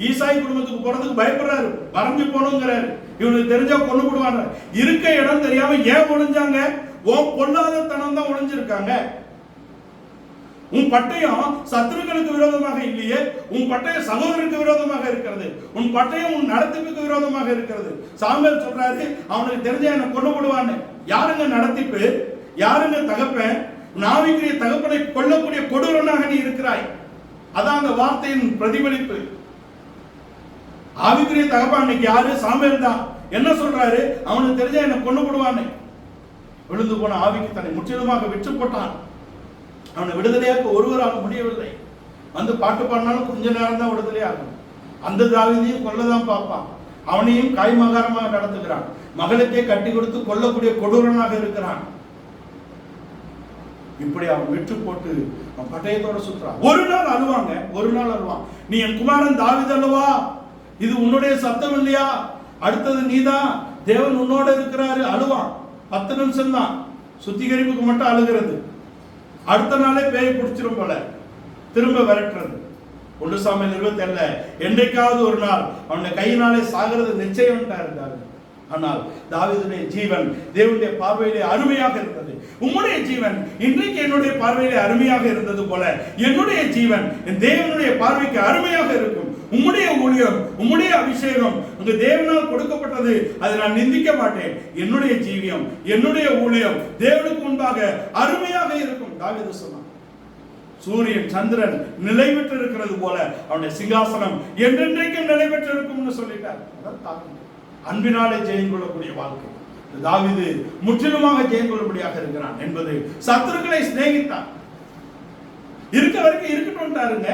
ஈசாய் குடும்பத்துக்கு போறதுக்கு பயப்படுறாரு, மறைஞ்சு போகணுங்கிறாரு. இவனுக்கு தெரிஞ்சா கொண்டு போடுவாங்க. இருக்க இடம் தெரியாம ஏன் ஒளிஞ்சாங்க? உன் பொல்லாதத்தனம் தான் ஒளிஞ்சிருக்காங்க. உன் பட்டயம் சத்துருக்களுக்கு விரோதமாக இல்லையே, உன் பட்டயம் சகோதரருக்கு விரோதமாக இருக்கிறது. உன் பட்டயம் உன் நடத்திப்புக்கு விரோதமாக இருக்கிறது. சாமுவேல் சொல்றாரு, அவனுக்கு தெரிஞ்ச என்ன கொண்டு போடுவான்னு. யாருங்க நடத்திப்பு? யாருங்க தகப்பன்? ஆவிக்குரிய தகப்பனை கொல்லக்கூடிய கொடூரனாக நீ இருக்கிறாய். அதான் அந்த வார்த்தையின் பிரதிபலிப்பு. ஆவிக்குரிய தகப்பன் அன்னைக்கு யாரு? சாமுவேல் தான். என்ன சொல்றாரு? அவனுக்கு தெரிஞ்ச என்ன கொண்டு போடுவான்னு. விழுந்து போன ஆவிக்கு தன்னை முற்றிலுமாக விற்று போட்டான். அவனை விடுதலையாக்க ஒருவராக முடியவில்லை. வந்து பாட்டு பாடினாலும் கொஞ்ச நேரம் தான் விடுதலையாகும். அந்த தாவீதையும் கொல்லதான் பார்ப்பான். அவனையும் காய்மகாரமாக நடத்துகிறான். மகளுக்கே கட்டி கொடுத்து கொல்லக்கூடிய கொடூரனாக இருக்கிறான். இப்படி அவன் விட்டு போட்டு அவன் பட்டயத்தோட சுற்றுறான். ஒரு நாள் அழுவாங்க, ஒரு நாள் அழுவான். நீ என் குமாரன் தாவீது அல்லவா? இது உன்னுடைய சத்தம் இல்லையா? அடுத்தது நீதான், தேவன் உன்னோட இருக்கிறாரு. அழுவான். 10 நிமிஷம் தான் சுத்திகரிப்புக்கு மட்டும் அழுகிறது. அடுத்த நாளே பேய் பிடிச்சிரும் போல திரும்ப விரட்டுறது. 1 சாமுவேல் 27 என்றைக்காவது ஒரு நாள் அவனுடைய கையினாலே சாகிறது நிச்சயம் இருந்தார். ஆனால் தாவீதுடைய ஜீவன் தேவனுடைய பார்வையிலே அருமையாக இருந்தது. உம்முடைய ஜீவன் இன்றைக்கு என்னுடைய பார்வையிலே அருமையாக இருந்தது போல என்னுடைய ஜீவன் என் தேவனுடைய பார்வைக்கு அருமையாக இருக்கும். உம்முடைய ஊழியம், உம்முடைய அபிஷேகம் உங்க தேவனால் கொடுக்கப்பட்டது, அதை நான் நிந்திக்க மாட்டேன். என்னுடைய ஜீவியம், என்னுடைய ஊழியம் தேவனுக்கு முன்பாக அருமையாக இருக்கும். தாவீது சொன்னான், சூரியன் சந்திரன் நிலை பெற்று இருக்கிறது போல அவனுடைய சிங்காசனம் என்றென்றைக்கும் நிலை பெற்று இருக்கும்னு சொல்லிட்டார். அன்பினாலே ஜெயம் கொள்ளக்கூடிய வாழ்க்கை. தாவீது முற்றிலுமாக ஜெயம் கொள்ளக்கூடியாக இருக்கிறான் என்பது சத்துருக்களை சிநேகித்தான். இருக்க வரைக்கும் இருக்கட்டும்ட்டாருங்க.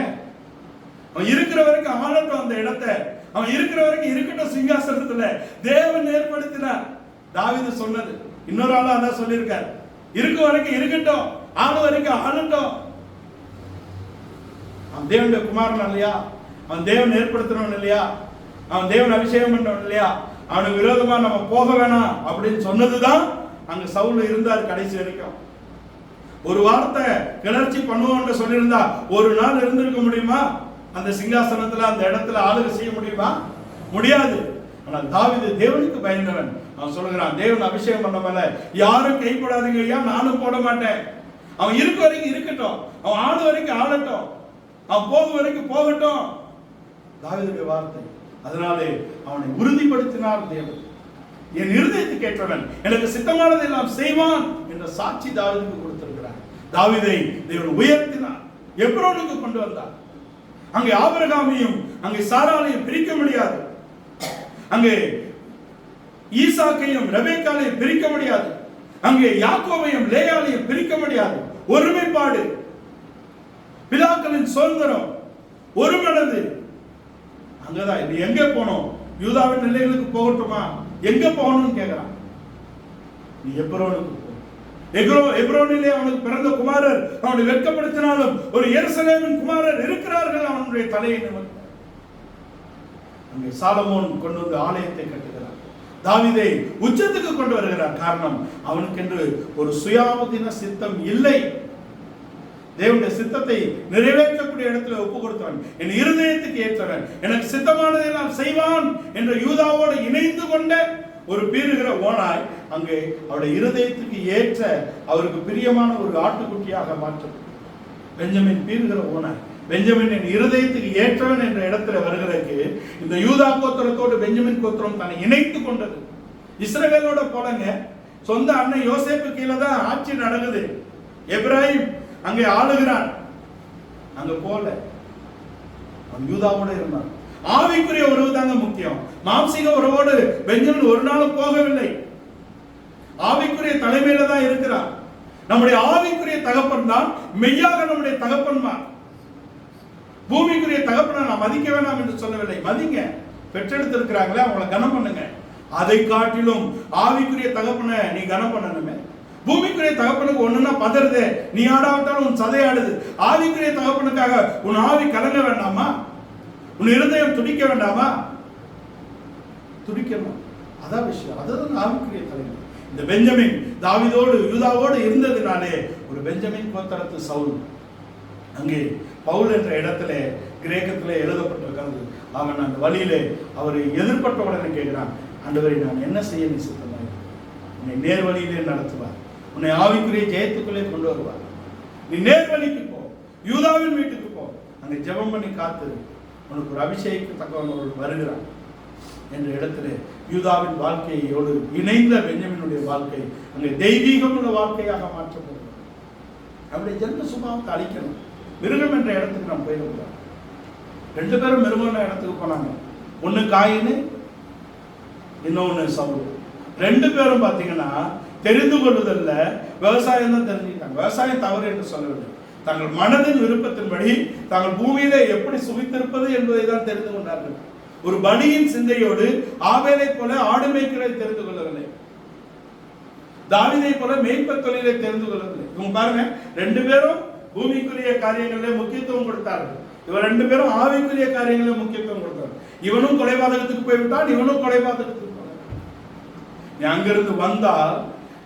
அவன் இருக்கிற வரைக்கும் ஆளட்டும் அந்த இடத்தை, அவன் இருக்கிற வரைக்கும் இருக்கட்டும் சிங்காசனத்துல. தேவன் ஏற்படுத்தினார். தாவீது சொன்னது இன்னொரு ஆளா அதான் சொல்லியிருக்கார், இருக்க வரைக்கும் இருக்கட்டும், ஆளு வரைக்கும் ஆளட்டும். அவன் தேவனுடைய குமாரன் இல்லையா, அவன் தேவன் ஏற்படுத்தினவன் இல்லையா, அவன் தேவன் அபிஷேகம் பண்ணவன் இல்லையா, அவனுக்கு விரோதமா நம்ம போக வேணாம் அப்படின்னு சொன்னதுதான் அங்க சவுல் இருந்தார் கடைசி வரைக்கும். ஒரு வார்த்தை கிளர்ச்சி பண்ணுவோம்னு சொல்லியிருந்தா ஒரு நாள் இருந்திருக்க முடியுமா? அந்த சிங்காசனத்துல அந்த இடத்துல ஆளுகை செய்ய முடியுமா? முடியாது. ஆனால் தாவீது தேவனுக்கு பயந்தவன். அவன் சொல்லுகிறான், தேவன் அபிஷேகம் பண்ண மேல யாரும் கைப்படாதீங்க ஐயா, நானும் போட மாட்டேன். அவன் இருக்க வரைக்கும் இருக்கட்டும், அவன் ஆடு வரைக்கும் ஆளட்டும், அவன் போக வரைக்கும் போகட்டும். தாவீதுடைய வார்த்தை. அதனாலே அவனை உறுதிப்படுத்தினார் தேவன். என் இருதயத்துக்கு ஏற்றவன் எனக்கு சித்தமானதை எல்லாம் செய்வான் என்ற சாட்சி தாவீதுக்கு கொடுத்திருக்கிறார். தாவீதை தேவன் உயர்த்தினார், எப்ரோனுக்கு கொண்டு வந்தார். அங்கே ஆபிரகாமையும் அங்கே சாராளையும் பிரிக்க முடியாது, அங்கே ஈசாக்கையும் ரெபெக்காளையும் பிரிக்க முடியாது, அங்கே யாக்கோபையும் லேயாளையும் பிரிக்க முடியாது. ஒருமைப்பாடு, பிதாக்களின் சுதந்திரம், ஒரு மனது. அங்கதான் இது. எங்க போனோம்? யூதாவின் நிலைகளுக்கு போகட்டுமா? எங்க போகணும்னு கேட்கிறான். நீ எப்ரோனுக்கு போ. எப்ரோனிலே அவனுக்கு பிறந்த குமாரர் அவனை வெட்கப்படுத்தினாலும் ஒரு எருசலேமின் குமாரர் இருக்கிறார்கள் அவனுடைய தலையை நிமிர்த்த. அங்கே சாலமோன் கொண்டு வந்து ஆலயத்தை கட்டுகிறார். தாவீதை உச்சத்துக்கு கொண்டு வருகிறார். காரணம், அவனுக்கென்று ஒரு சுயாதீன சித்தம் இல்லை. தேவனுடைய சித்தத்தை நிறைவேற்றக்கூடிய இடத்துல ஒப்பு கொடுத்தவன், என் இருதயத்துக்கு ஏற்றவன், எனக்கு சித்தமானதை நான் செய்வான் என்ற யூதாவோடு இணைந்து கொண்ட ஒரு பீறுகிற ஓனாய் அங்கே அவருடைய இருதயத்துக்கு ஏற்ற அவருக்கு பிரியமான ஒரு ஆட்டுக்குட்டியாக மாற்றம். பெஞ்சமின் பீறுகிற ஓனாய், பெஞ்சமின் என் இருதயத்துக்கு ஏற்றவன் என்ற இடத்துல வருகிறதுக்கு இந்த யூதா கோத்திரத்தோடு பெஞ்சமின் கோத்திரம் தன்னை இணைத்து கொண்டது. இஸ்ரவேலோட போலங்க, சொந்த அண்ணன் யோசேப்பு கீழே தான் ஆட்சி நடக்குது. எப்ராஹிம் அங்கே ஆளுகிறான், அங்க போல அவன் யூதாவோட இருந்தான். ஆவிக்குரிய உறவு தாங்க முக்கியம். மாம்சீக உறவோடு பெஞ்சமின் ஒரு நாளும் போகவில்லை. ஆவிக்குரிய தலைமையில தான் இருக்கிறான். நம்முடைய ஆவிக்குரிய தகப்பன் தான் மெய்யாக நம்முடைய தகப்பன்மார். பூமிக்குரிய தகப்பனை நான் மதிக்க வேணாம் என்று சொல்லவில்லை, மதிங்க. பெற்றெடுத்து இருக்கிறாங்களே அவங்களை கனம் பண்ணுங்க. அதை காட்டிலும் ஆவிக்குரிய தகப்பனை நீ கனம் பண்ணணுமே. பூமிக்குரிய தகப்பனுக்கு ஒண்ணுன்னா பதறுது, நீ ஆடாவிட்டாலும் உன் சதை ஆடுது. ஆவிக்குரிய தகப்பனுக்காக உன் ஆவி கலங்க வேண்டாமா? உன் இருதயம் துடிக்க வேண்டாமா? துடிக்கணும். அதான் விஷயம். அதுதான் ஆவிக்குரிய தலைமை. இந்த பெஞ்சமின் தாவீதோடு யூதாவோடு இருந்ததினாலே ஒரு பெஞ்சமின் கோத்திரத்து சவுல். அங்கே பவுல் என்ற இடத்துல கிரேக்கத்திலே எழுதப்பட்டிருக்கிறது. அவன் அந்த வழியிலே அவரை எதிர்பட்ட உடனே கேட்கிறான், ஆண்டவரே நான் என்ன செய்ய நீ சித்தமாய்? உன்னை நேர் வழியிலே நடத்துவார், உன்னை ஆவிக்குரிய ஜெயத்துக்குள்ளே கொண்டு வருவார். நீ நேர் வழிக்கு போ, யூதாவின் வீட்டுக்கு போ, அங்கே ஜெபம் பண்ணி காத்து உனக்கு ஒரு அபிஷேகத்தக்கவன் வருகிறான் என்ற இடத்துல யூதாவின் வாழ்க்கையோடு இணைந்த பெஞ்சமினுடைய வாழ்க்கை அங்கே தெய்வீகம் உள்ள வாழ்க்கையாக மாற்றப்படுகிறது. நம்முடைய ஜென்ம சுபாவத்தை அழிக்கணும். மிருகம் என்ற இடத்துக்கு நம்ம போயிடக்கூடாது. 2 பேரும் மிருகம் இடத்துக்கு போனாங்க. ஒன்னு காயின்னு, இன்னொன்னு சவுல். 2 பேரும் பார்த்தீங்கன்னா தெரிந்து கொள்வதில்ல, விவசாயம் தான் தெரிஞ்சுக்கிட்டாங்க. விவசாயம் தவறு என்று சொல்லவில்லை, தங்கள் மனதின் விருப்பத்தின்படி தாங்கள் பூமியிலே எப்படி சுகித்திருப்பது என்பதை தான் தெரிந்து கொண்டார்கள். ஒரு பணியின் சிந்தையோடு ஆபேலை போல ஆடு மேய்க்கிறதை தெரிந்து கொள்ளவில்லை, தாவீதை போல மேய்ப்ப தொழிலை தெரிந்து கொள்ளவில்லை. இவங்க பாருங்க, 2 பேரும் பூமிக்குரிய காரியங்களிலே முக்கியத்துவம் கொடுத்தார்கள். இவர் 2 பேரும் ஆவிக்குரிய காரியங்களிலே முக்கியத்துவம் கொடுத்தார்கள். இவனும் கொலைபாதகத்துக்கு போய்விட்டான், இவனும் கொலைபாதகத்துக்கு போனான். நீ அங்கிருந்து வந்தால்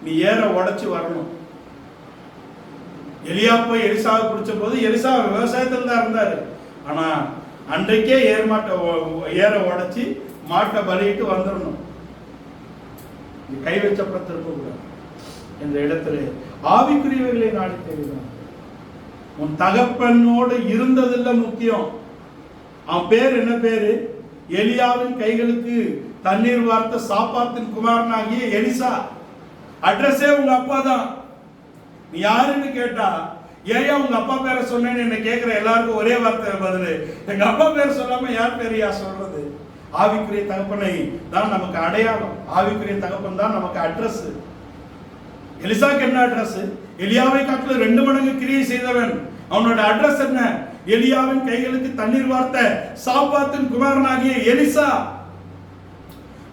நீ ஏற உடைச்சு வரணும். எலியா போய் எலிசாவை பிடிச்ச போது எலிசா விவசாயத்தில் தான் இருந்தாரு. ஆனா அன்றைக்கே ஏற உடைச்சி மாட்டை பலியிட்டு வந்துடணும். கை வச்சப்பட திரும்ப கூடாது என்ற இடத்துல ஆவிக்குரியவர்களை நாடி தெரியும். உன் தகப்பனோடு இருந்ததில்ல முக்கியம். அவன் பேர் என்ன பேரு? எலியாவின் கைகளுக்கு தண்ணீர் வார்த்த சாப்பாத்தின் குமாரனாகிய எலிசா. அட்ரஸே உங்க அப்பா தான். நீ யாருன்னு கேட்டா, ஏயா உங்க அப்பா பேரை சொன்னேன்னு என்ன கேட்கிற எல்லாருக்கும் ஒரே வார்த்தை பதில், எங்க அப்பா பேரை சொல்லாம யார் பேரையா சொல்றது? ஆவிக்குரிய தகப்பனை தான் நமக்கு அடையாளம். ஆவிக்குரிய தகப்பன் தான் நமக்கு அட்ரஸ். எலிசாக்கு என்ன அட்ரஸ்? எலியாவை காட்டிலும் 2 மடங்கு கிரியை செய்தவன். அவனோட அட்ரஸ் என்ன? எலியாவின் கைகளுக்கு தண்ணீர் வார்த்த சாப்பாத்தின் குமாரனாகிய எலிசா.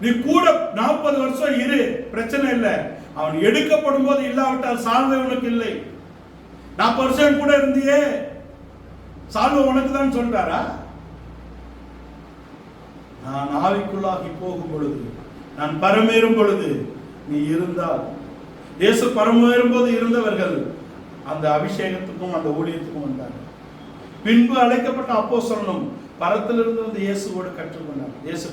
நீ கூட 40 வருஷம் இரு, பிரச்சனை இல்லை. அவன் எடுக்கப்படும் போது இல்லாவிட்டால் சால்வை உனக்கு இல்லை. 40 வருஷம் கூட இருந்தியே, சால்வை உனக்கு தான் சொல்றாரா? நான் ஆவிக்குள்ளாகி போகும் பொழுது, நான் பரமேறும் பொழுது நீ இருந்தால், இயேசு பரமேறும் போது இருந்தவர்கள் அந்த அபிஷேகத்துக்கும் அந்த ஊழியத்துக்கும் வந்தார்கள். பின்பு அழைக்கப்பட்ட அப்போஸ்தலனும் பரத்திலிருந்து வந்து இயேசுவோடு கற்றுக்கொண்டார். இயேசு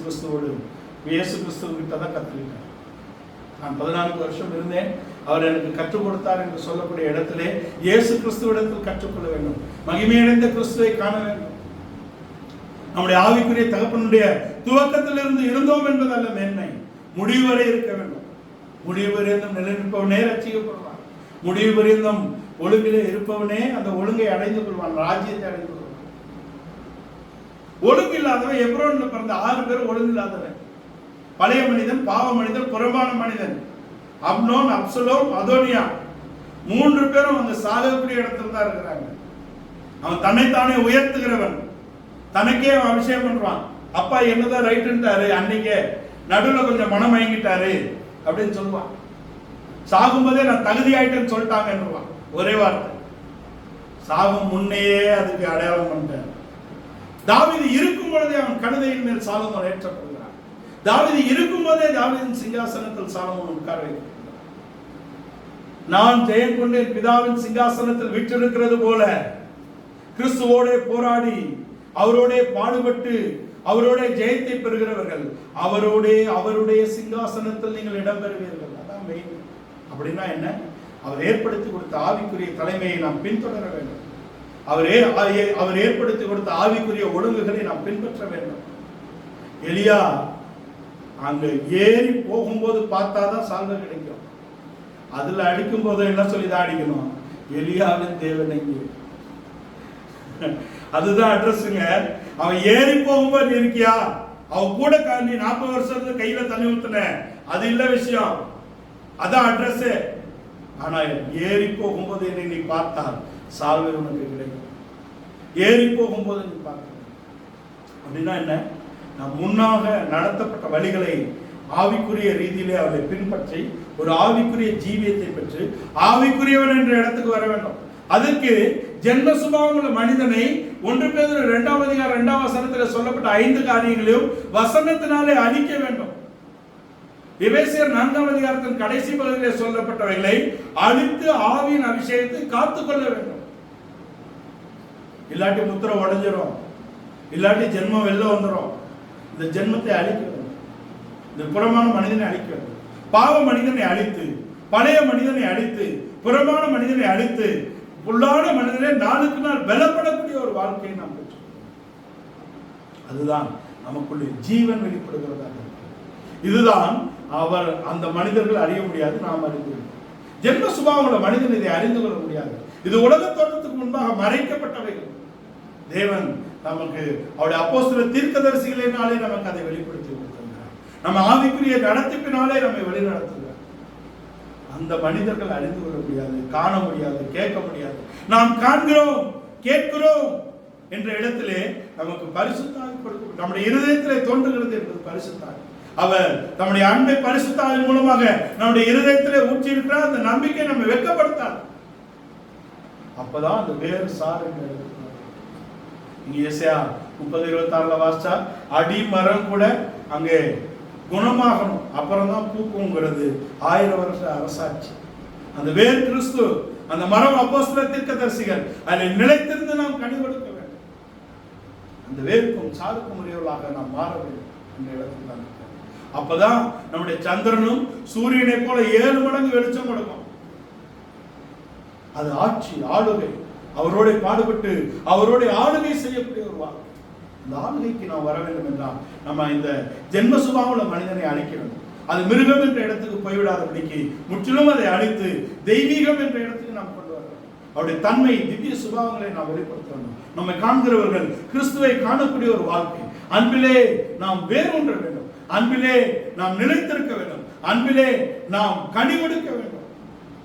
கிறிஸ்துவிட்ட தான் கற்றுக்கிட்டார். நான் 14 வருஷம் இருந்தேன், அவர் எனக்கு கற்றுக் கொடுத்தார் என்று சொல்லக்கூடிய இடத்திலே இயேசு கிறிஸ்துவிடத்தில் கற்றுக்கொள்ள வேண்டும். மகிமையடைந்த கிறிஸ்துவை காண வேண்டும். நம்முடைய ஆவிக்குரிய தகப்பனுடைய துவக்கத்திலிருந்து இருந்தோம் என்பதல்ல மேன்மை, முடிவு வரை இருக்க வேண்டும். முடிவு பரியந்தம் நிலைநிற்பவனே ரட்சிக்கப்படுவான். முடிவு பரியந்தம் ஒழுங்கிலே இருப்பவனே அந்த ஒழுங்கை அடைந்து கொள்வான், ராஜ்யத்தை அடைந்து கொள்வான். ஒழுங்கு இல்லாதவன் எப்ரோன்ல பிறந்த 6 பேர் ஒழுங்கு இல்லாதவன். பழைய மனிதன், பாவ மனிதன், புறம்பான மனிதன். அப்னோன், அப்சலோம், அதோனியா 3 பேரும் அந்த சாகக்கூடிய இடத்துல தான் இருக்கிறாங்க. அவன் தன்னைத்தானே உயர்த்துகிறவன், தனக்கே அவன் அபிஷேகம் பண்றான். அப்பா என்னதான் ரைட்டுன்ட்டாரு, அன்னைக்கே நடுவில் கொஞ்சம் மனம் மயங்கிட்டாரு அப்படின்னு சொல்லுவான். சாகும்போதே நான் தகுதி ஆயிட்டேன்னு சொல்லிட்டாங்கன்னுவான். ஒரே வார்த்தை. சாகும் முன்னையே அதுக்கு அடையாளம் பண்ணிட்டார். தாவீது இருக்கும் பொழுதே அவன் கழுதையின் மேல் சாலமோன் ஏற்றப்படுகிறான். தாவீது இருக்கும் போதே தாவீதின் சிங்காசனத்தில் சாலமோன் உட்கார வைக்கிறான். நான் ஜெயம் கொண்டு என் பிதாவின் சிங்காசனத்தில் விட்டிருக்கிறது போல கிறிஸ்துவோட போராடி அவரோட பாடுபட்டு அவரோட ஜெயத்தை பெறுகிறவர்கள் அவருடைய சிங்காசனத்தில் நீங்கள் இடம் பெறுவீர்கள். அதான் மெயின். அப்படின்னா என்ன? அவர் ஏற்படுத்தி கொடுத்த ஆவிக்குரிய தலைமையை நாம் பின்தொடர வேண்டும். அவர் ஏற்படுத்தி கொடுத்த ஆவிக்குரிய ஒழுங்குகளை நாம் பின்பற்ற வேண்டும். எலியா அங்க ஏறி போகும்போது பார்த்தாதான் சால்வை கிடைக்கும். அதுல அடிக்கும் போது என்ன சொல்லிதான் அடிக்கணும்? எலியாவின் தேவன் எங்கே? அதுதான் அட்ரஸுங்க. அவன் ஏறி போகும்போது இருக்கியா, அவன் கூட நீ 40 வருஷத்துல கையில தண்ணி ஊத்துன, அது இல்ல விஷயம், அதான் அட்ரஸ். ஆனா ஏறி போகும்போது என்னை நீ பார்த்தால் சால்வை உனக்கு கிடைக்கும். ஏறி போகும்போது நீ பார்க்க. அப்படின்னா என்ன? நாம் முன்னாக நடத்தப்பட்ட வழிகளை ஆவிக்குரிய ரீதியிலே அவளை பின்பற்றி ஒரு ஆவிக்குரிய ஜீவியத்தை பெற்று ஆவிக்குரியவன் என்ற இடத்துக்கு வர வேண்டும். அதற்கு ஜென்ம சுபாவம் உள்ள மனிதனை 1 பேதுரு 2ஆம் அதிகாரம் 2ஆம் வசனத்தில் சொல்லப்பட்ட 5 காரியங்களையும் வசனத்தினாலே அழிக்க வேண்டும். எபேசியர் 4ஆம் அதிகாரத்தின் கடைசி பகுதியிலே சொல்லப்பட்டவைகளை அழித்து ஆவியின் அபிஷேகத்தை காத்துக்கொள்ள வேண்டும். இல்லாட்டி முத்திரை உடைஞ்சிரும், இல்லாட்டி ஜென்மம் வெளில வந்துடும். இந்த ஜென்மத்தை அழிக்க வேண்டும். இந்த புறமான மனிதனை அழிக்க வேண்டும். பாவ மனிதனை அழித்து, பழைய மனிதனை அழித்து, புறமான மனிதனை அழித்து, புல்லான மனிதனை நாளுக்கு நாள் பலப்படக்கூடிய ஒரு வாழ்க்கையை நாம் பெற்றோம். அதுதான் நமக்குள்ளே ஜீவன் வெளிப்படுகிறதா. இதுதான் அவர் அந்த மனிதர்கள் அறிய முடியாது, நாம் அறிந்து. ஜென்ம சுபாவங்கள மனிதன் இதை அறிந்து கொள்ள முடியாது. இது உலக தோற்றத்துக்கு முன்பாக மறைக்கப்பட்டவைகள். தேவன் நமக்கு அவருடைய அப்போஸ்தல தீர்க்கதரிசிகளினாலே நமக்கு அதை வெளிப்படுத்தி கொடுத்திருக்கிறார். நம்ம ஆவிக்குரிய நடத்திப்பினாலே நம்மை வழிநடத்துகிறார். அந்த மனிதர்கள் அறிந்து கொள்ள முடியாது, காண முடியாது, கேட்க முடியாது. நாம் காண்கிறோம், கேட்கிறோம் என்ற இடத்திலே நமக்கு பரிசுத்த ஆவி கொடுக்க, நம்முடைய இருதயத்திலே தோன்றுகிறது என்பது பரிசுத்த ஆவி. அவர் நம்முடைய அன்பை பரிசுத்த ஆவியின் மூலமாக நம்முடைய இருதயத்திலே ஊற்றி இருக்கிறார். அந்த நம்பிக்கை நம்ம வெட்கப்படுத்தாது. அப்பதான் அந்த வேறு சார் என்று இங்க ஏசாயா 30:26 வாசிச்சா, அடி மரம் கூட அங்கே குணமாகணும், அப்புறம் தான் பூக்குங்கிறது 1000 வருஷ அரசாட்சி. அந்த வேர் கிறிஸ்து, அந்த மரம் அப்போஸ்தல தீர்க்கதரிசிகள், அதில் நிலைத்திருந்து நாம் கனி கொடுக்க வேண்டும். அந்த வேருக்கும் சாருக்கும் உரியவர்களாக நாம் மாற வேண்டும் என்ற இடத்தில் தான் இருக்கிறோம். அப்பதான் நம்முடைய சந்திரனும் சூரியனை போல 7 மடங்கு வெளிச்சம் கொடுக்கும். அது ஆட்சி, ஆளுகை, அவரோட பாடுபட்டு அவரோட ஆளுகை செய்யக்கூடிய ஒரு வாழ்க்கை. இந்த ஆளுகைக்கு நாம் வர வேண்டும் என்றால் நம்ம இந்த ஜென்ம சுபாவமுள்ள மனிதனை அழிக்க வேண்டும். அது மிருகம் என்ற இடத்துக்கு போய்விடாதபடிக்கு முற்றிலும் அதை அழித்து தெய்வீகம் என்ற இடத்துக்கு நாம் கொண்டு வரணும். அவருடைய தன்மை, திவ்ய சுபாவங்களை நாம் வெளிப்படுத்த வேண்டும். நம்மை காண்கிறவர்கள் கிறிஸ்துவை காணக்கூடிய ஒரு வாழ்க்கை. அன்பிலே நாம் வேரூன்ற வேண்டும், அன்பிலே நாம் நிலைத்திருக்க வேண்டும், அன்பிலே நாம் கனி கொடுக்க வேண்டும்.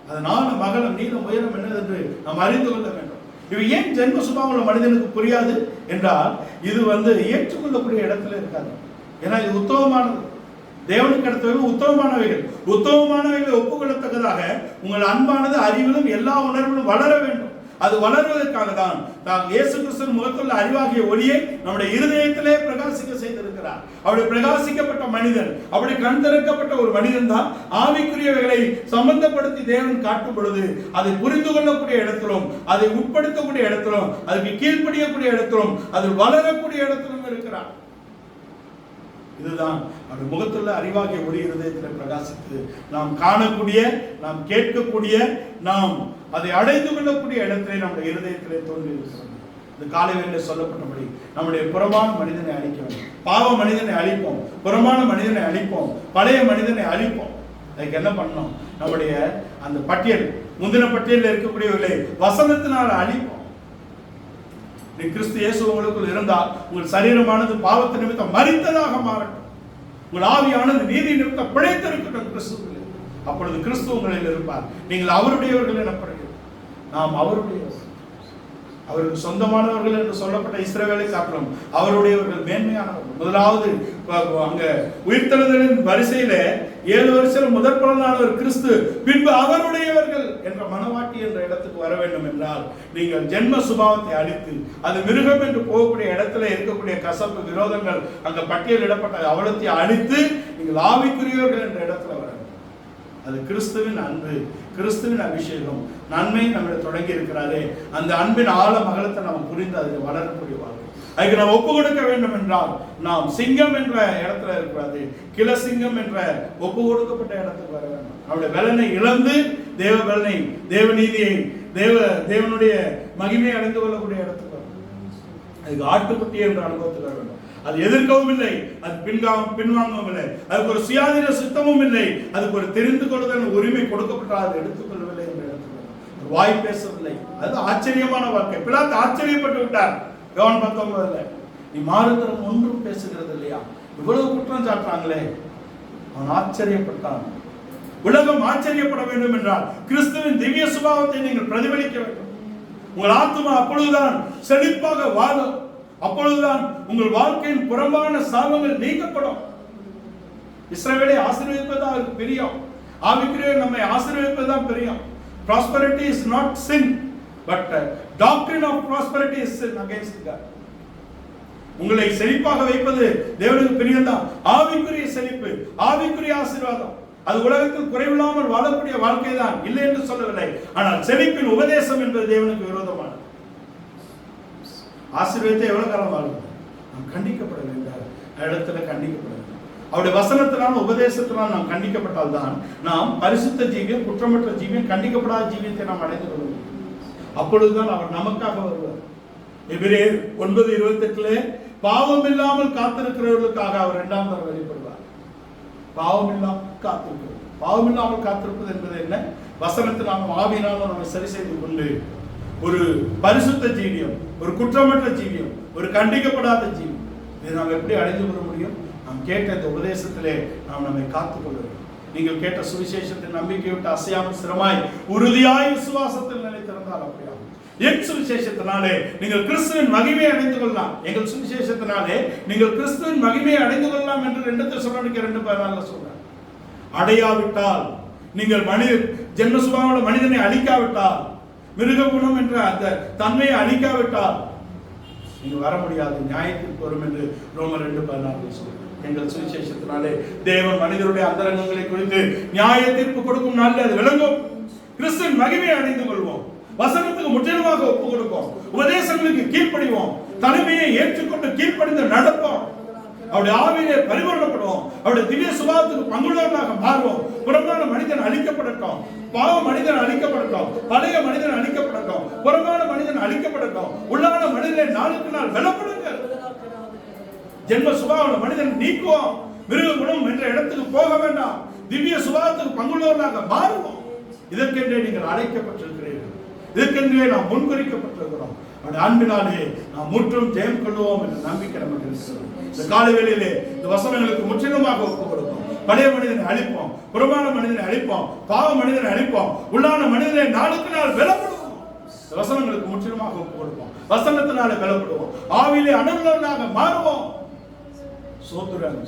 அதனால மகளம் நீளம் உயரம் என்னது என்று நாம் அறிந்து கொள்ள வேண்டும். இவை ஏன் ஜென்ம சுபாவமுள்ள மனிதனுக்கு புரியாது என்றால் இது ஏற்றுக்கொள்ளக்கூடிய இடத்துல இருக்காது. ஏன்னா இது உத்தமமானது, தேவனுக்கு அடுத்தவர்கள் உத்தமமானவைகள். உத்தமமானவைகளை ஒப்புக்கொள்ளத்தக்கதாக உங்கள் அன்பானது அறிவிலும் எல்லா உணர்விலும் வளர வேண்டும். அது வளர்வதற்காக தான் இயேசு கிறிஸ்துவின் முகத்துள்ள அறிவாகிய ஒளியை நம்முடைய இருதயத்திலே பிரகாசிக்க செய்திருக்கிறார். அவருடைய பிரகாசிக்கப்பட்ட மனிதன், அப்படி கண் திறக்கப்பட்ட ஒரு மனிதன் தான் ஆவிக்குரியவைகளை சம்பந்தப்படுத்தி தேவன் காட்டும் பொழுது அதை புரிந்து கொள்ளக்கூடிய இடத்திலும், அதை உட்படுத்தக்கூடிய இடத்திலும், அதுக்கு கீழ்ப்படியக்கூடிய இடத்திலும், அதில் வளரக்கூடிய இடத்திலும் இருக்கிறார். இதுதான் அவருடைய முகத்துள்ள அறிவாகிய ஒளி இருதயத்தில் பிரகாசித்து நாம் காணக்கூடிய, நாம் கேட்கக்கூடிய, நாம் அதை அடைந்து கொள்ளக்கூடிய இடத்திலே நம்முடைய இருதயத்திலே தோன்றி இருக்கிறது. இந்த காலை வேளையிலே சொல்லப்பட்டபடி நம்முடைய புறமான மனிதனை அழிக்க வேண்டும். பாவ மனிதனை அழிப்போம், புறமான மனிதனை அழிப்போம், பழைய மனிதனை அழிப்போம். அதுக்கு என்ன பண்ணணும்? நம்முடைய அந்த பட்டியல், முந்தின பட்டியலில் இருக்கக்கூடியவர்களை வசனத்தினால் அழிப்போம். கிறிஸ்து இயேசு உங்களுக்குள் இருந்தால் உங்கள் சரீரமானது பாவத்து நிமித்தம் மரித்ததாக மாறட்டும், உங்கள் ஆவியானது நீதி நிமித்தம் பிழைத்திருக்கட்டும் கிறிஸ்துவில். அப்பொழுது கிறிஸ்து உங்களில் இருப்பார். நீங்கள் அவருடையவர்கள் எனப்படுகிறீர்கள். நாம் அவருடையவர்கள், அவருக்கு சொந்தமானவர்கள் என்று சொல்லப்பட்ட இஸ்ரவேலை காட்டிலும் அவருடையவர்கள் மேன்மையானவர்கள். முதலாவது அங்க உயிர்த்தெழுதலின் வரிசையில 7 வருஷம் முதற் பலனானவர் கிறிஸ்து, பின்பு அவருடையவர்கள் என்ற மனவாட்டி என்ற இடத்துக்கு வர வேண்டும் என்றால் நீங்கள் ஜென்ம சுபாவத்தை அழித்து அது மிருகம் என்று போகக்கூடிய இடத்துல இருக்கக்கூடிய கசப்பு விரோதங்கள் அங்க பட்டியலிடப்பட்ட அவலத்தை அழித்து நீங்கள் ஆவிக்குரியவர்கள் என்ற இடத்துல வர வேண்டும். அது கிறிஸ்துவின் அன்பு, கிறிஸ்துவின் அபிஷேகம், நன்மை நம்மளை தொடங்கி இருக்கிறாரே, அந்த அன்பின் ஆழ மகளத்தை நாம் புரிந்து அதில் வளரக்கூடிய வாழ்க்கை. அதுக்கு நாம் ஒப்பு கொடுக்க வேண்டும் என்றால் நாம் சிங்கம் என்ற இடத்துல இருக்கிறாரு, கிளசிங்கம் என்ற ஒப்பு கொடுக்கப்பட்ட இடத்துக்கு வர வேண்டும். அவருடைய பலனை இழந்து தேவ பலனை, தேவ நீதியை, தேவனுடைய மகிமையை அடைந்து கொள்ளக்கூடிய இடத்துக்கு வர வேண்டும். அதுக்கு ஆட்டுக்குட்டி என்ற அனுபவத்துக்கு வர வேண்டும். அது எதிர்க்கவும் இல்லை, அது பின்வாங்கவும் இல்லை, அதுக்கு ஒரு சுயாதீன சுத்தமும் இல்லை, அதுக்கு ஒரு தெரிந்து கொள்ளுதல் உரிமை கொடுக்கப்பட்டால் அது எடுத்துக்கொள்ளவில்லை என்ற இடத்துல வாய் பேசவில்லை. அது ஆச்சரியமான வாழ்க்கை. பிலாத்து ஆச்சரியப்பட்டு விட்டார். யோவான் 19 நீ மாறுதரம் ஒன்றும் பேசுகிறது இல்லையா, இவ்வளவு குற்றம் சாட்டுறாங்களே. அவன் ஆச்சரியப்பட்டான். உலகம் ஆச்சரியப்பட வேண்டும் என்றால் கிறிஸ்துவின் திவ்ய சுபாவத்தை நீங்கள் பிரதிபலிக்க வேண்டும். உங்கள் ஆத்துமா அப்பொழுதுதான் செழிப்பாக வாழும். அப்பொழுதுதான் உங்கள் வாழ்க்கையின் புறம்பான சாபங்கள் நீக்கப்படும். இஸ்ரவேலை ஆசீர்வதிப்பதுதான் அவருக்கு பிரியம். ஆவிக்குரியவர் நம்மை ஆசீர்வதிப்பதுதான் பிரியம். Prosperity is not sin, but doctrine of prosperity is sin against God. உங்களை செழிப்பாக வைப்பது தேவனுக்கு பிரியம்தான். ஆவிக்குரிய செழிப்பு, ஆவிக்குரிய ஆசீர்வாதம், அது உலகத்தில் குறைவில்லாமல் வாழக்கூடிய வாழ்க்கை தான், இல்லை என்று சொல்லவில்லை. ஆனால் செழிப்பின் உபதேசம் என்பது தேவனுக்கு விரோதமானது. ஆசீர்வாதத்தை எவ்வளவு காலம் வாழும்? நாம் கண்டிக்கப்பட வேண்டும், இடத்துல கண்டிக்கப்பட வேண்டும். அவருடைய வசனத்தினால், உபதேசத்தினால் நாம் கண்டிக்கப்பட்டால் தான் நாம் பரிசுத்த ஜீவியம், குற்றமற்ற ஜீவியம், கண்டிக்கப்படாத ஜீவியத்தை நாம் அடைந்து கொள்ள முடியும். அப்பொழுதுதான் அவர் நமக்காக வருவார். எபிரேயர் 9:28 பாவம் இல்லாமல் காத்திருக்கிறவர்களுக்காக அவர் 2ஆம் தரம் வெளிப்படுவார். பாவம் இல்லாமல் காத்திருக்கிறது. பாவம் இல்லாமல் காத்திருப்பது என்பது என்ன? வசனத்தினாலும் ஆவியினாலும் நம்ம சரி செய்து கொண்டு ஒரு பரிசுத்த ஜீவியம், ஒரு குற்றமற்ற ஜீவியம், ஒரு கண்டிக்கப்படாத ஜீவியம், இதை நாம் எப்படி அடைந்து கொள்ள முடியும்? நாம் கேட்ட இந்த உபதேசத்திலே நாம் நம்மை காத்துக்கொள்ள வேண்டும். நீங்கள் கேட்ட சுவிசேஷத்தை நம்பிக்கை விட்டு அசையாமல் ஸ்திரமாய் உறுதியாய் விசுவாசத்தில் நிலைத்திருந்தால் அப்படியாகும். என் சுவிசேஷத்தினாலே நீங்கள் கிறிஸ்துவின் மகிமையை அடைந்து கொள்ளலாம். எங்கள் சுவிசேஷத்தினாலே நீங்கள் கிறிஸ்துவின் மகிமையை அடைந்து கொள்ளலாம் என்று 2 தெசலோனிக்கர் 2:14 சொல்றார். அடையாவிட்டால், நீங்கள் ஜென்ம சுபாவமுள்ள மனிதனை அழிக்காவிட்டால், மிருக குணம் என்ற அந்த தன்மையை அழிக்காவிட்டால் நீங்க வர முடியாது, நியாயத்திற்கு வரும் என்று ரோமர் 2:14 சொல்றார். எங்கள் சுவிசேஷத்தினாலே தேவன் மனிதருடைய அந்தரங்கங்களை குறித்து நியாய தீர்ப்பு கொடுக்கும் நாளில் அது விளங்கும். கிறிஸ்துவின் மகிமையை அடைந்து கொள்வோம், வசனத்துக்கு முற்றிலுமாக ஒப்பு கொடுப்போம், உபதேசங்களுக்கு கீழ்ப்படிவோம், தலைமையை ஏற்றுக்கொண்டு கீழ்ப்படிந்து நடப்போம். அவருடைய ஆவியிலே பரிவர்த்தப்படுவோம். அவருடைய திவ்ய சுபாவத்துக்கு பங்குள்ளவர்களாக மாறுவோம். புறமான மனிதன் அழிக்கப்படட்டும், பாவ மனிதன் அழிக்கப்படட்டும், பழைய மனிதன் அழிக்கப்படட்டும், புறமான மனிதன் அழிக்கப்படட்டும். உள்ளான மனிதனை நாளுக்கு நாள் பலப்படுங்கள். ஜென்ம சுபாவ மனிதன் நீக்குவோம். மிருக குணம் என்ற இடத்துக்கு போக வேண்டாம். திவ்ய சுபாவத்துக்கு பங்குள்ளவர்களாக மாறுவோம். இதற்கென்றே நீங்கள் அழைக்கப்பட்டிருக்கிறீர்கள். இதற்கென்றே நாம் முன்குறிக்கப்பட்டிருக்கிறோம். அன்பினாலே நாம் முற்றும் ஜெயம் கொள்வோம் என்ற நம்பிக்கை நமக்கு இருக்கிறது. இந்த காலை வேளையிலே இந்த வசனங்களுக்கு முற்றிலுமாக ஒப்புக் கொடுப்போம். பழைய மனிதனை அழிப்போம், புறமான மனிதனை அழிப்போம், பாவ மனிதனை அழிப்போம், உள்ளான மனிதனை நாளுக்கு நாள் பலப்படுவோம். இந்த வசனங்களுக்கு முற்றிலுமாக ஒப்புக் கொடுப்போம். வசனத்தினாலே பலப்படுவோம். ஆவியிலே அனுபவங்களாக மாறுவோம். சோத்துடன்